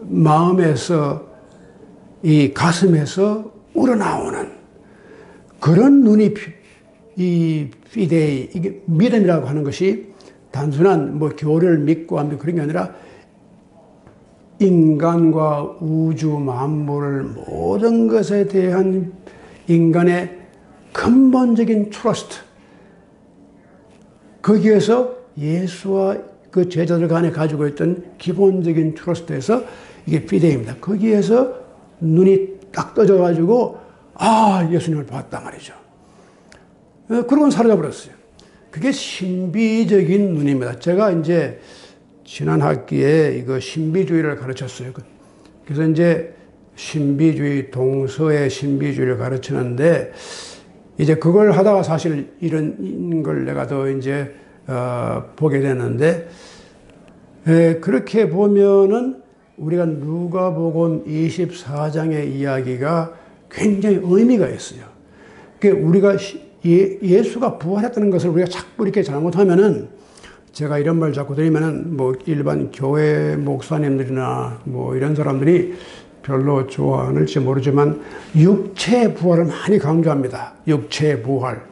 마음에서 이 가슴에서 우러나오는 그런 눈이 이 피데이, 이게 믿음이라고 하는 것이 단순한 교리를 믿고 하면 그런 게 아니라 인간과 우주 만물을 모든 것에 대한 인간의 근본적인 트러스트, 거기에서 예수와 그 제자들 간에 가지고 있던 기본적인 트러스트에서 이게 피데이입니다. 거기에서 눈이 딱 떠져가지고 예수님을 봤단 말이죠. 그러고는 사라져버렸어요. 그게 신비적인 눈입니다. 제가 이제 지난 학기에 이거 신비주의를 가르쳤어요. 그래서 이제 신비주의, 동서의 신비주의를 가르치는데 이제 그걸 하다가 사실 이런 걸 내가 더 이제 보게 됐는데, 그렇게 보면은 우리가 누가복음 24장의 이야기가 굉장히 의미가 있어요. 우리가 예수가 부활했다는 것을 우리가 자꾸 이렇게 잘못하면은, 제가 이런 말 자꾸 드리면은 일반 교회 목사님들이나 이런 사람들이 별로 좋아할지 모르지만 육체의 부활을 많이 강조합니다. 육체의 부활.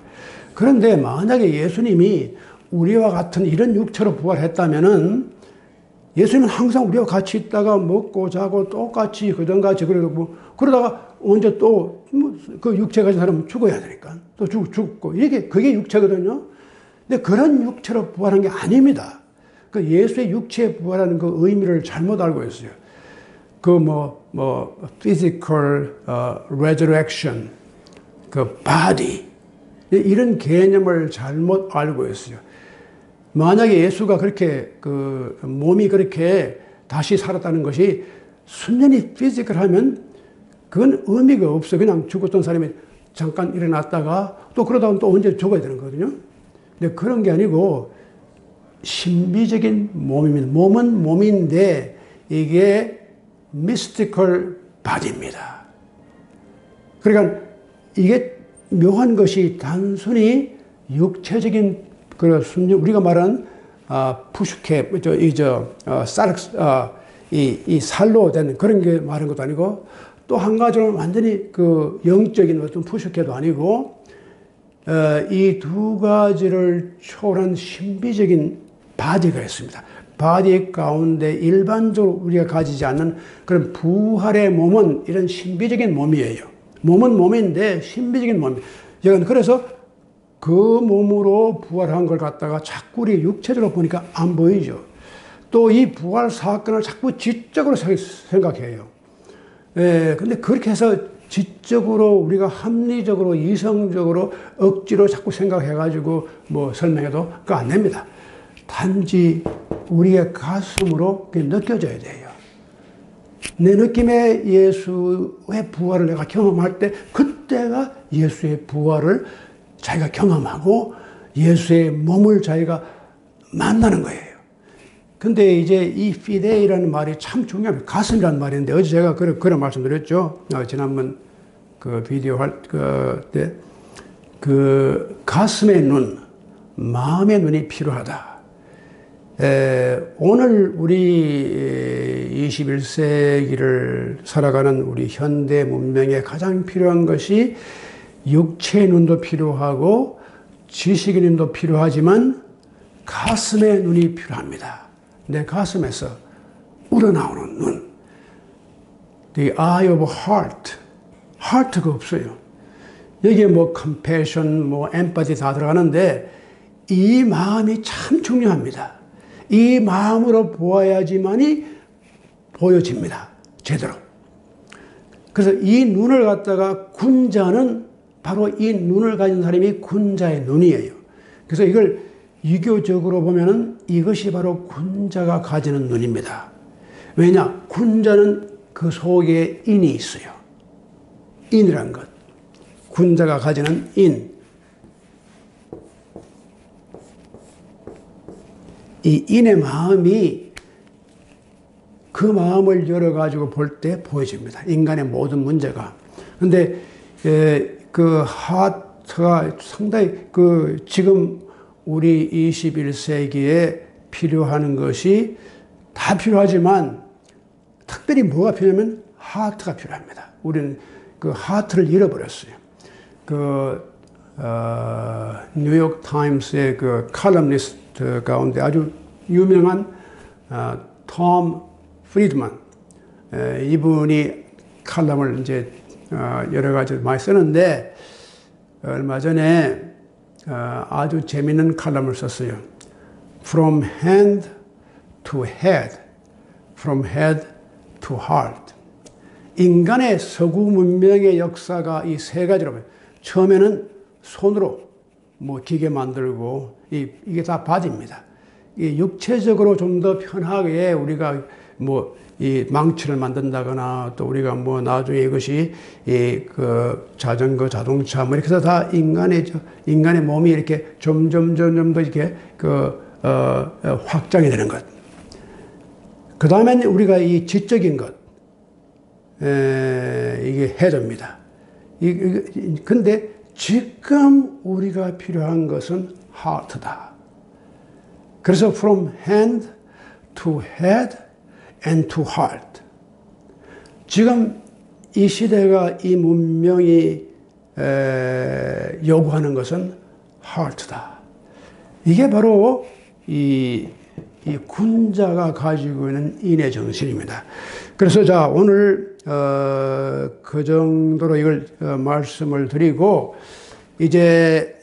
그런데 만약에 예수님이 우리와 같은 이런 육체로 부활했다면은 예수님은 항상 우리와 같이 있다가 먹고 자고 똑같이 그전같이 그러고 그러다가 언제 또 그 육체 가진 사람은 죽어야 되니까 또 죽고 이게 그게 육체거든요. 근데 그런 육체로 부활한 게 아닙니다. 그 예수의 육체에 부활하는 그 의미를 잘못 알고 있어요. 그 physical resurrection, 그 body 이런 개념을 잘못 알고 있어요. 만약에 예수가 그렇게 그 몸이 그렇게 다시 살았다는 것이 순전히 피지컬하면 그건 의미가 없어. 그냥 죽었던 사람이 잠깐 일어났다가 또 그러다가 또 언제 죽어야 되는 거거든요. 근데 그런 게 아니고 신비적인 몸입니다. 몸은 몸인데 이게 mystical body입니다. 그러니까 이게 묘한 것이 단순히 육체적인 우리가 말하는 푸슈케 이 살로 된 그런 게 말하는 것도 아니고 또 한 가지는 완전히 그 영적인 어떤 푸슈케도 아니고 이 두 가지를 초월한 신비적인 바디가 있습니다. 바디 가운데 일반적으로 우리가 가지지 않는 그런 부활의 몸은 이런 신비적인 몸이에요. 몸은 몸인데 신비적인 몸이에요. 그래서 그 몸으로 부활한 걸 갖다가 자꾸 우리 육체적으로 보니까 안 보이죠. 또 이 부활 사건을 자꾸 지적으로 생각해요. 근데 그렇게 해서 지적으로 우리가 합리적으로 이성적으로 억지로 자꾸 생각해가지고 설명해도 그거 안 됩니다. 단지 우리의 가슴으로 느껴져야 돼요. 내 느낌에 예수의 부활을 내가 경험할 때 그때가 예수의 부활을 자기가 경험하고 예수의 몸을 자기가 만나는 거예요. 근데 이제 이 피데이라는 말이 참 중요합니다. 가슴이라는 말인데 어제 제가 그런 말씀 드렸죠. 지난번 그 비디오 할 때 그 가슴의 눈, 마음의 눈이 필요하다. 오늘 우리 21세기를 살아가는 우리 현대 문명에 가장 필요한 것이 육체의 눈도 필요하고 지식의 눈도 필요하지만 가슴의 눈이 필요합니다. 내 가슴에서 우러나오는 눈. The eye of heart. heart가 없어요. 여기에 compassion, empathy 다 들어가는데 이 마음이 참 중요합니다. 이 마음으로 보아야지만이 보여집니다. 제대로. 그래서 이 눈을 갖다가 군자는 바로 이 눈을 가진 사람이 군자의 눈이에요. 그래서 이걸 유교적으로 보면은 이것이 바로 군자가 가지는 눈입니다. 왜냐? 군자는 그 속에 인이 있어요. 인이란 것. 군자가 가지는 인. 이 인의 마음이 그 마음을 열어가지고 볼 때 보여집니다. 인간의 모든 문제가. 근데, 그 하트가 상당히 지금 우리 21세기에 필요한 것이 다 필요하지만 특별히 뭐가 필요하면 하트가 필요합니다. 우리는 그 하트를 잃어버렸어요. 뉴욕 타임스의 그 칼럼니스트 가운데 아주 유명한 톰 프리드만 이분이 칼럼을 이제 여러 가지 많이 쓰는데 얼마 전에 아주 재미있는 칼럼을 썼어요. From hand to head, from head to heart. 인간의 서구 문명의 역사가 이 세 가지로 봐요. 처음에는 손으로 기계 만들고 이게 다 바디입니다. 이 육체적으로 좀 더 편하게 우리가 이 망치를 만든다거나 또 우리가 나중에 이것이 그 자전거, 자동차 이렇게 해서 다 인간의 몸이 이렇게 점점 더 이렇게 확장이 되는 것. 그 다음에는 우리가 이 지적인 것, 이게 헤드입니다. 근데 지금 우리가 필요한 것은 heart다. 그래서 from hand to head and to heart. 지금 이 시대가 이 문명이 요구하는 것은 heart다. 이게 바로 이 군자가 가지고 있는 인의 정신입니다. 그래서 자, 오늘 그 정도로 이걸 말씀을 드리고, 이제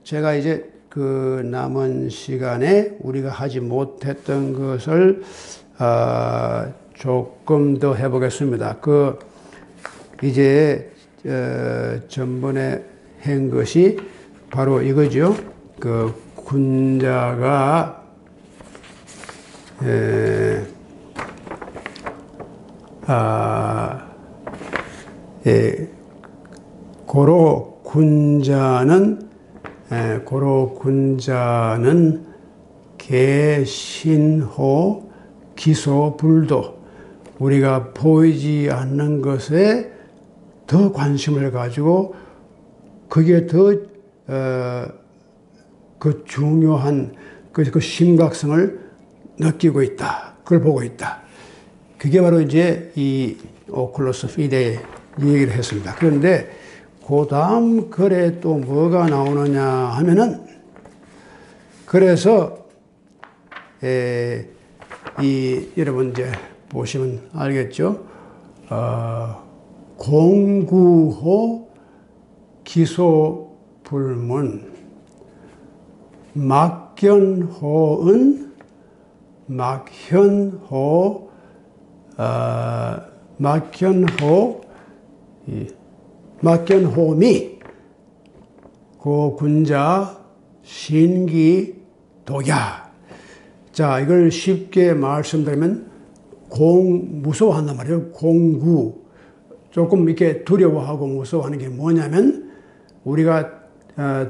제가 이제 그 남은 시간에 우리가 하지 못했던 것을 조금 더 해보겠습니다. 이제 전번에 한 것이 바로 이거죠. 그 군자가 고로 군자는 개신호 기소불도, 우리가 보이지 않는 것에 더 관심을 가지고 그게 더 그 중요한 그 심각성을 느끼고 있다. 그걸 보고 있다. 그게 바로 이제 이 오클루스 피데의 얘기를 했습니다. 그런데 그 다음 글에 또 뭐가 나오느냐 하면은, 그래서 여러분 이제 보시면 알겠죠. 공구호 기소불문, 막견호은 막견호미 고군자 신기도야. 자, 이걸 쉽게 말씀드리면 무서워한단 말이에요. 공구. 조금 이렇게 두려워하고 무서워하는 게 뭐냐면, 우리가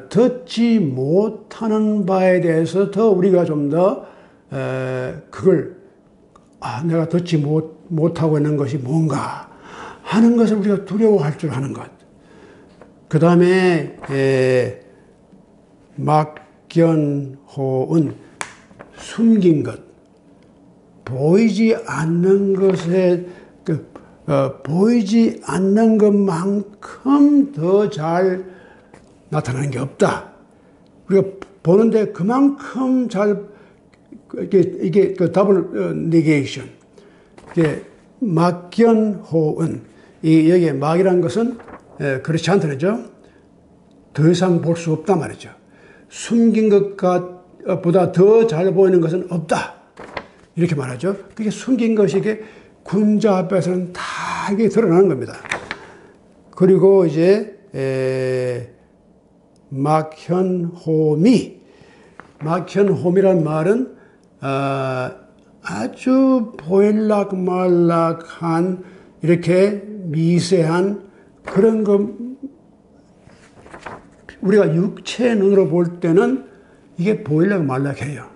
듣지 못하는 바에 대해서 더 우리가 좀 더 그걸 내가 듣지 못하고 있는 것이 뭔가 하는 것을 우리가 두려워할 줄 아는 것. 그 다음에 막견호은 숨긴 것, 보이지 않는 것에 보이지 않는 것만큼 더 잘 나타나는 게 없다. 우리가 보는데 그만큼 잘 이게 그 더블 네게이션. 이게 막견호은, 여기에 막이라는 것은 그렇지 않더라죠. 더 이상 볼 수 없단 말이죠. 숨긴 것보다 더 잘 보이는 것은 없다. 이렇게 말하죠. 그게 숨긴 것이 이게 군자 앞에서는 다 이게 드러나는 겁니다. 그리고 이제 막현호미라는 말은 아주 보일락말락한 이렇게 미세한 그런 거, 우리가 육체 눈으로 볼 때는 이게 보일락말락해요.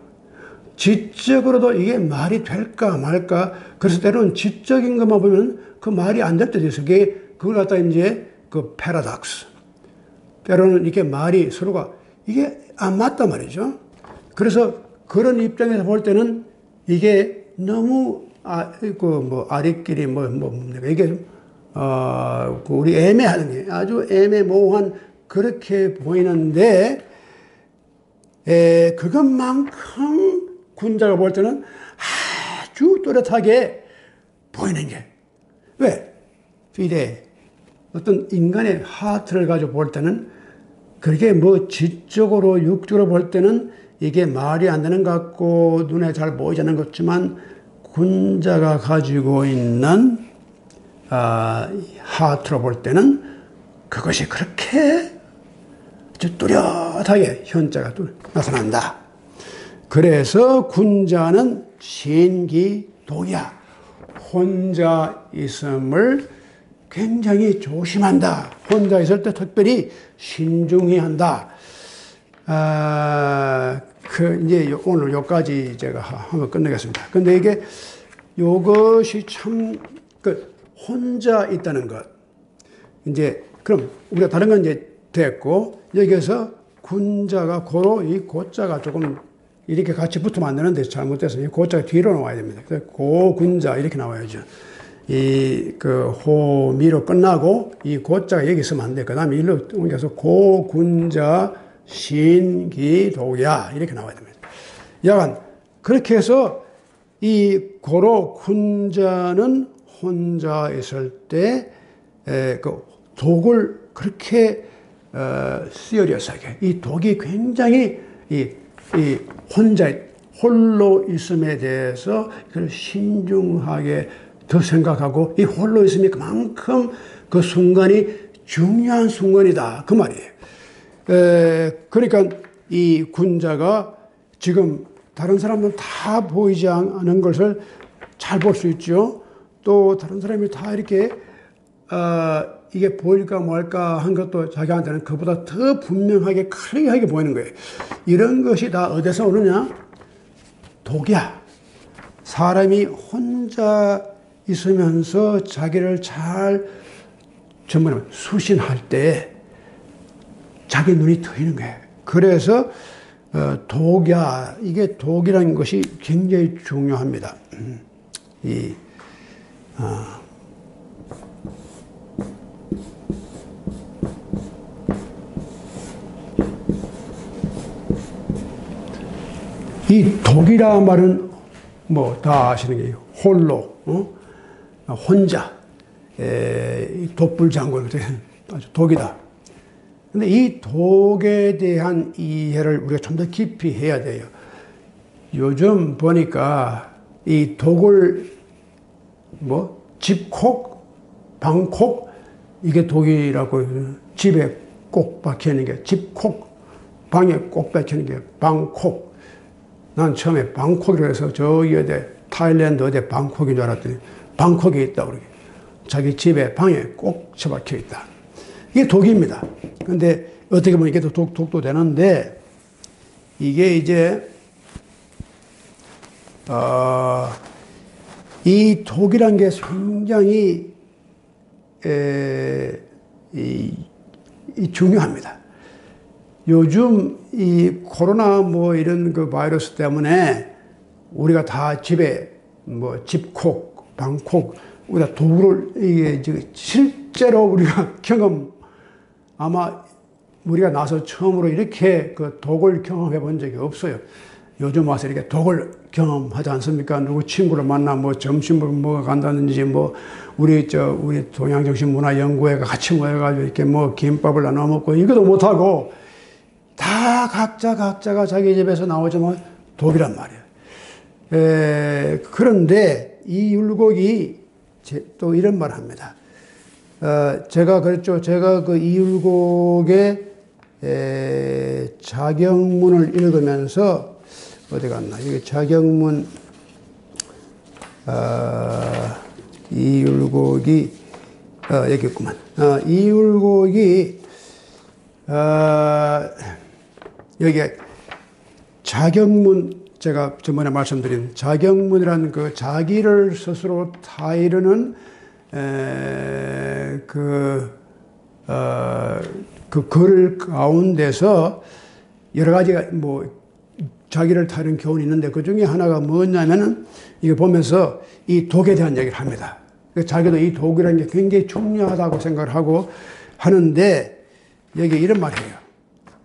지적으로도 이게 말이 될까 말까. 그래서 때로는 지적인 것만 보면 그 말이 안 될 때도 있어요. 그걸 갖다 이제 그 패러독스. 때로는 이게 말이 서로가 이게 안 맞단 말이죠. 그래서 그런 입장에서 볼 때는 이게 너무 아리끼리 이게 우리 애매하는 게 아주 애매모호한 그렇게 보이는데, 그것만큼 군자가 볼 때는 아주 또렷하게 보이는 게, 왜? 피데 어떤 인간의 하트를 가지고 볼 때는 그게 지적으로 육적으로 볼 때는 이게 말이 안 되는 것 같고 눈에 잘 보이지 않는 것 같지만, 군자가 가지고 있는 하트로 볼 때는 그것이 그렇게 아주 뚜렷하게 현자가 나타난다. 그래서 군자는 신기도야. 혼자 있음을 굉장히 조심한다. 혼자 있을 때 특별히 신중히 한다. 이제 오늘 여기까지 제가 한번 끝내겠습니다. 근데 요것이 참, 혼자 있다는 것. 이제, 그럼 우리가 다른 건 이제 됐고, 여기에서 군자가 고로 이 고자가 조금 이렇게 같이 붙으면 안 되는데 잘못돼서 이 고자가 뒤로 나와야 됩니다. 그래서 고군자 이렇게 나와야죠. 호미로 끝나고 이 고자가 여기 있으면 안 돼. 그 다음에 일로 옮겨서 고군자 신기독이야. 이렇게 나와야 됩니다. 약간 그렇게 해서 이 고로 군자는 혼자 있을 때 그 독을 그렇게 쓰여려서게 이 독이 굉장히 이 혼자 홀로 있음에 대해서 그걸 신중하게 더 생각하고 이 홀로 있음이 그만큼 그 순간이 중요한 순간이다 그 말이에요. 그러니까 이 군자가 지금 다른 사람은 다 보이지 않은 것을 잘 볼 수 있죠. 또 다른 사람이 다 이렇게 이게 보일까 말까 한 것도 자기한테는 그보다 더 분명하게 클리어하게 보이는 거예요. 이런 것이 다 어디서 오느냐? 독이야. 사람이 혼자 있으면서 자기를 잘 전부 수신할 때 자기 눈이 트이는 거예요. 그래서 독이야. 이게 독이라는 것이 굉장히 중요합니다. 이 독이라 말은 뭐 다 아시는 게 홀로, 혼자, 독불장군, 아주 독이다. 근데 이 독에 대한 이해를 우리가 좀 더 깊이 해야 돼요. 요즘 보니까 이 독을 뭐 집콕, 방콕 이게 독이라고 집에 꼭 박혀있는 게 집콕, 방에 꼭 박혀있는 게 방콕. 난 처음에 방콕이라고 해서 저기 어디 타일랜드 어디 방콕인 줄 알았더니 방콕에 있다 그러게. 자기 집에 방에 꼭 처박혀 있다. 이게 독입니다. 근데 어떻게 보면 이게 독도 되는데 이게 이제 이 독이란 게 굉장히 중요합니다. 요즘 이 코로나 뭐 이런 그 바이러스 때문에 우리가 다 집에 뭐 집콕, 방콕, 우리가 독을 이게 실제로 우리가 아마 우리가 나서 처음으로 이렇게 그 독을 경험해 본 적이 없어요. 요즘 와서 이렇게 독을 경험하지 않습니까? 누구 친구를 만나 뭐 점심을 먹어 간다든지 뭐 우리 동양정신문화연구회가 같이 모여가지고 이렇게 뭐 김밥을 나눠 먹고 이것도 못하고 다 각자가 자기 집에서 나오지만 독이란 말이에요. 그런데 이 율곡이 또 이런 말을 합니다. 제가 그랬죠. 제가 그 이 율곡의 자경문을 읽으면서 어디 갔나? 이게 자경문 이 율곡이 여기 있구만. 이 율곡이 여기에 자경문 제가 저번에 말씀드린 자경문이라는 그 자기를 스스로 타이르는 그 글 가운데서 여러 가지가 뭐 자기를 타이르는 교훈이 있는데 그 중에 하나가 뭐냐면은 이거 보면서 이 독에 대한 얘기를 합니다. 자기도 이 독이라는 게 굉장히 중요하다고 생각을 하고 하는데 여기 이런 말이에요.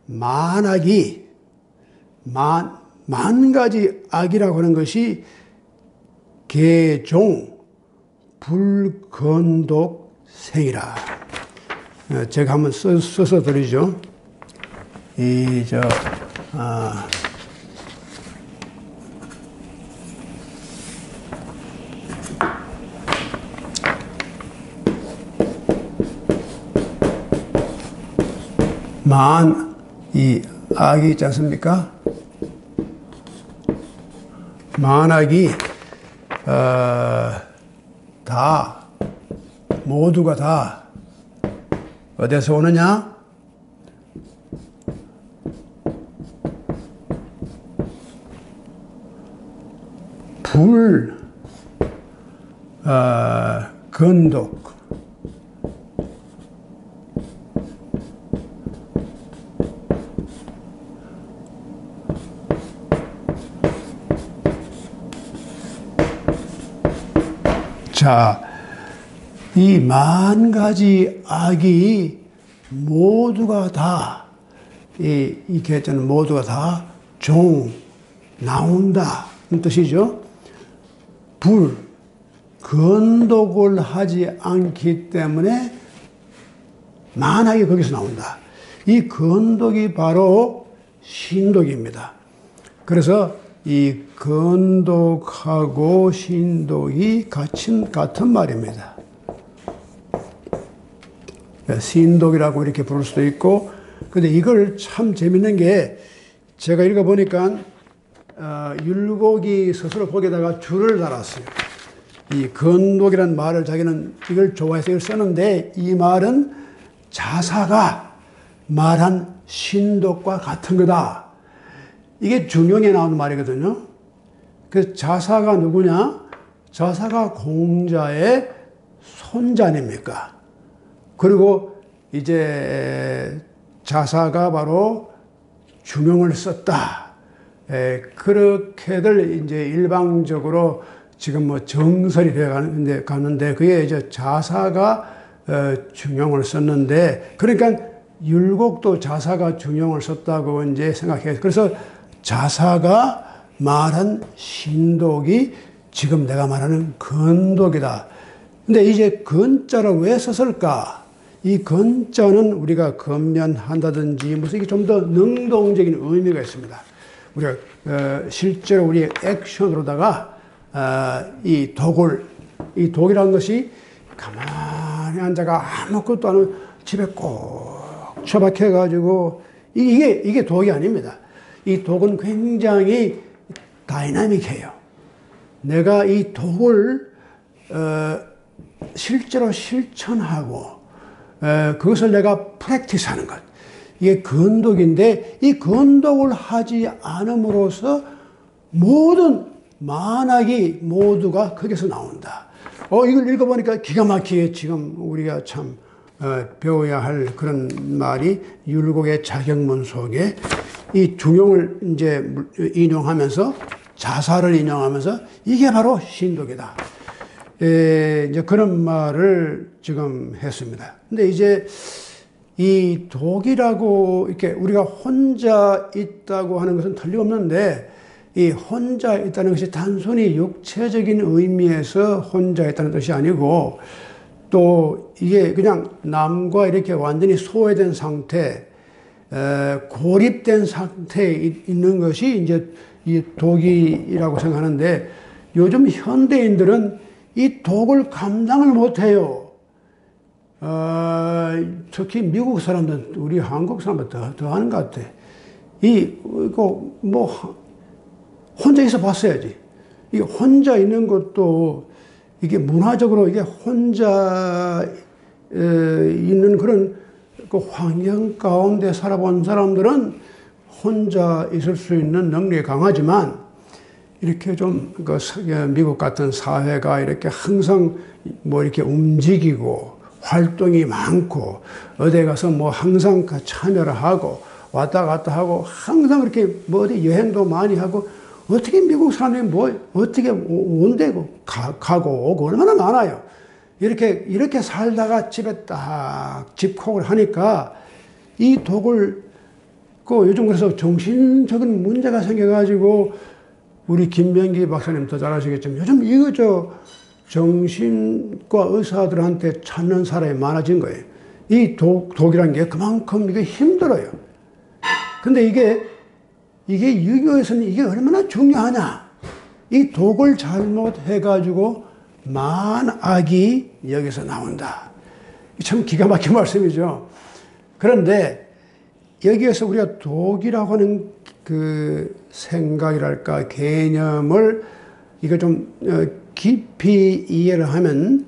만악이 만 가지 악이라고 하는 것이 개종 불건독생이라. 제가 한번 써서 드리죠. 이 악이 있지 않습니까? 만악이 다 모두가 다 어디서 오느냐? 건독 자, 이 만 가지 악이 모두가 다 이 계자는 모두가 다 종, 나온다. 는 뜻이죠. 불, 건독을 하지 않기 때문에 만하게 거기서 나온다. 이 건독이 바로 신독입니다. 그래서 이 건독하고 신독이 같은 말입니다. 신독이라고 이렇게 부를 수도 있고, 근데 이걸 참 재밌는 게 제가 읽어보니까 율곡이 스스로 거기다가 줄을 달았어요. 이 건독이라는 말을 자기는 이걸 좋아해서 이걸 쓰는데, 이 말은 자사가 말한 신독과 같은 거다. 이게 중용에 나오는 말이거든요. 그 자사가 누구냐? 자사가 공자의 손자 아닙니까? 그리고 이제 자사가 바로 중용을 썼다. 그렇게들 이제 일방적으로 지금 뭐 정설이 되어 가는데 그게 이제 자사가 중용을 썼는데, 그러니까 율곡도 자사가 중용을 썼다고 이제 생각해요. 그래서 자사가 말한 신독이 지금 내가 말하는 건독이다. 근데 이제 건자를 왜 썼을까? 이 건자는 우리가 건면한다든지 무슨 이게 좀 더 능동적인 의미가 있습니다. 우리가 실제로 우리 액션으로다가 이 독이라는 것이 가만히 앉아가 아무것도 안 하고 집에 꼭 처박혀 가지고 이게 독이 아닙니다. 이 독은 굉장히 다이나믹해요. 내가 이 독을 실제로 실천하고 그것을 내가 프랙티스하는 것, 이게 건독인데, 이 건독을 하지 않음으로써 모든 만악이 모두가 거기서 나온다. 이걸 읽어보니까 기가 막히게 지금 우리가 참 배워야 할 그런 말이 율곡의 자격문 속에 이 중용을 이제 인용하면서 자사를 인용하면서 이게 바로 신독이다. 이제 그런 말을 지금 했습니다. 근데 이제 이 독이라고 이렇게 우리가 혼자 있다고 하는 것은 틀림없는데, 이 혼자 있다는 것이 단순히 육체적인 의미에서 혼자 있다는 뜻이 아니고, 또 이게 그냥 남과 이렇게 완전히 소외된 상태, 고립된 상태에 있는 것이 이제 이 독이라고 생각하는데, 요즘 현대인들은 이 독을 감당을 못해요. 특히 미국 사람들, 우리 한국 사람들 더 하는 것 같아. 이거 뭐 혼자 있어 봤어야지. 이게 혼자 있는 것도 이게 문화적으로 이게 혼자 있는 그런 그 환경 가운데 살아본 사람들은 혼자 있을 수 있는 능력이 강하지만, 이렇게 좀 그 미국 같은 사회가 이렇게 항상 뭐 이렇게 움직이고 활동이 많고 어디 가서 뭐 항상 참여를 하고 왔다 갔다 하고 항상 그렇게 뭐 어디 여행도 많이 하고, 어떻게 미국 사람들이 뭐 어떻게 온대고 가고 오고 얼마나 많아요. 이렇게 살다가 집에 딱 집콕을 하니까 이 독을 요즘 그래서 정신적인 문제가 생겨가지고, 우리 김병기 박사님 더 잘 아시겠지만 요즘 이거 정신과 의사들한테 찾는 사람이 많아진 거예요. 이 독이란 게 그만큼 이게 힘들어요. 근데 이게 유교에서는 이게 얼마나 중요하냐. 이 독을 잘못해가지고 만악이 여기서 나온다. 참 기가 막힌 말씀이죠. 그런데 여기에서 우리가 독이라고 하는 그 생각이랄까 개념을 이거 좀 깊이 이해를 하면,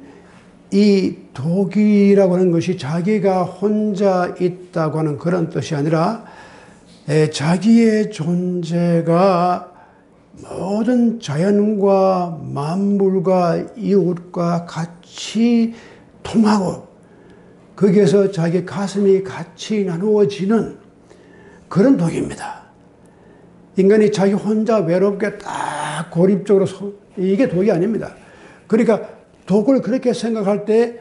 이 독이라고 하는 것이 자기가 혼자 있다고 하는 그런 뜻이 아니라 자기의 존재가 모든 자연과 만물과 이웃과 같이 통하고 거기에서 자기 가슴이 같이 나누어지는 그런 독입니다. 인간이 자기 혼자 외롭게 딱 고립적으로 이게 독이 아닙니다. 그러니까 독을 그렇게 생각할 때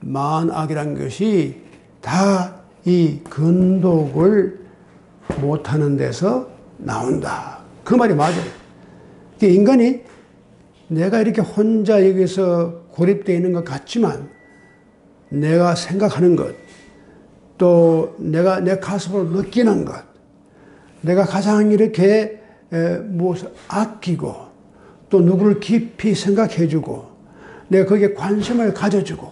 만악이란 것이 다 이 건독을 못하는 데서 나온다. 그 말이 맞아요. 인간이 내가 이렇게 혼자 여기서 고립되어 있는 것 같지만 내가 생각하는 것, 또 내가 내 가슴으로 느끼는 것, 내가 가장 이렇게 무엇을 아끼고 또 누구를 깊이 생각해주고 내가 거기에 관심을 가져주고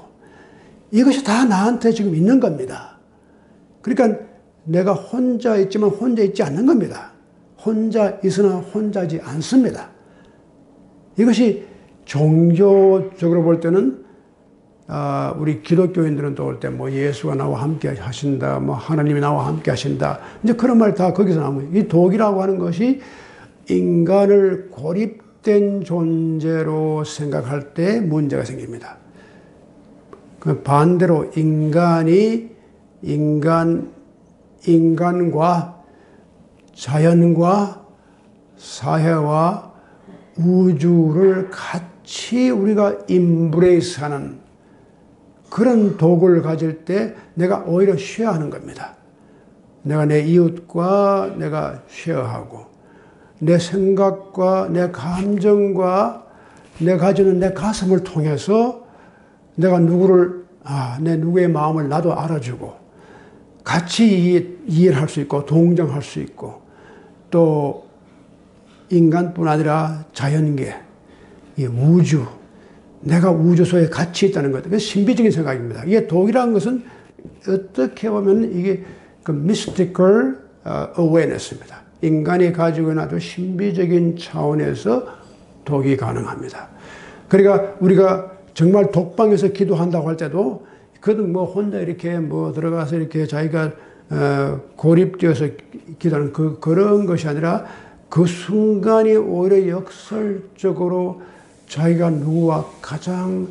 이것이 다 나한테 지금 있는 겁니다. 그러니까 내가 혼자 있지만 혼자 있지 않는 겁니다. 혼자 있으나 혼자지 않습니다. 이것이 종교적으로 볼 때는 우리 기독교인들은 또 올 때 뭐 예수가 나와 함께 하신다, 뭐 하나님이 나와 함께 하신다. 이제 그런 말 다 거기서 나옵니다. 이 독이라고 하는 것이 인간을 고립된 존재로 생각할 때 문제가 생깁니다. 반대로 인간과 자연과 사회와 우주를 같이 우리가 임브레이스하는 그런 도구를 가질 때 내가 오히려 쉐어하는 겁니다. 내가 내 이웃과 내가 쉐어하고 내 생각과 내 감정과 내가 가지는 내 가슴을 통해서 내가 내 누구의 마음을 나도 알아주고 같이 이해를 할 수 있고 동정할 수 있고 또 인간뿐 아니라 자연계, 이 우주, 내가 우주 속에 같이 있다는 것. 그게 신비적인 생각입니다. 이게 독이라는 것은 어떻게 보면 이게 그 mystical awareness입니다. 인간이 가지고 있는 아주 신비적인 차원에서 독이 가능합니다. 그러니까 우리가 정말 독방에서 기도한다고 할 때도 그든 뭐 혼자 이렇게 뭐 들어가서 이렇게 자기가 고립되어서 기도하는 그런 것이 아니라 그 순간이 오히려 역설적으로 자기가 누구와 가장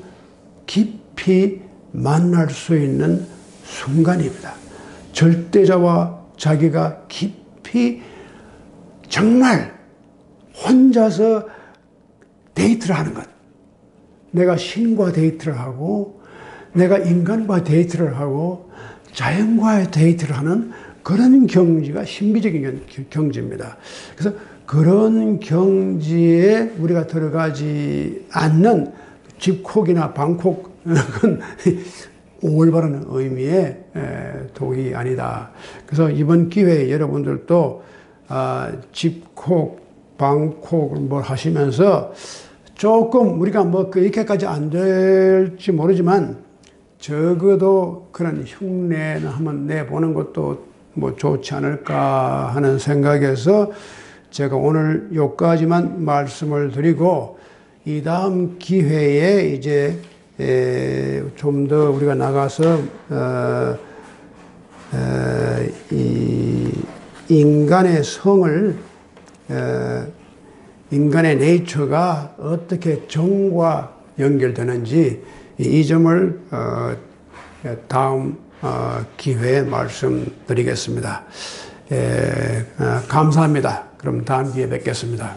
깊이 만날 수 있는 순간입니다. 절대자와 자기가 깊이 정말 혼자서 데이트를 하는 것. 내가 신과 데이트를 하고 내가 인간과 데이트를 하고 자연과의 데이트를 하는 그런 경지가 신비적인 경지입니다. 그래서 그런 경지에 우리가 들어가지 않는 집콕이나 방콕 그건 올바른 의미의 독이 아니다. 그래서 이번 기회에 여러분들도 집콕, 방콕을 뭘 하시면서 조금 우리가 뭐 이렇게까지 안 될지 모르지만 적어도 그런 흉내는 한번 내보는 것도 뭐 좋지 않을까 하는 생각에서 제가 오늘 여기까지만 말씀을 드리고 이 다음 기회에 이제 좀 더 우리가 나가서 이 인간의 성을 인간의 네이처가 어떻게 정과 연결되는지 이 점을 다음 기회에 말씀드리겠습니다. 감사합니다. 그럼 다음 기회에 뵙겠습니다.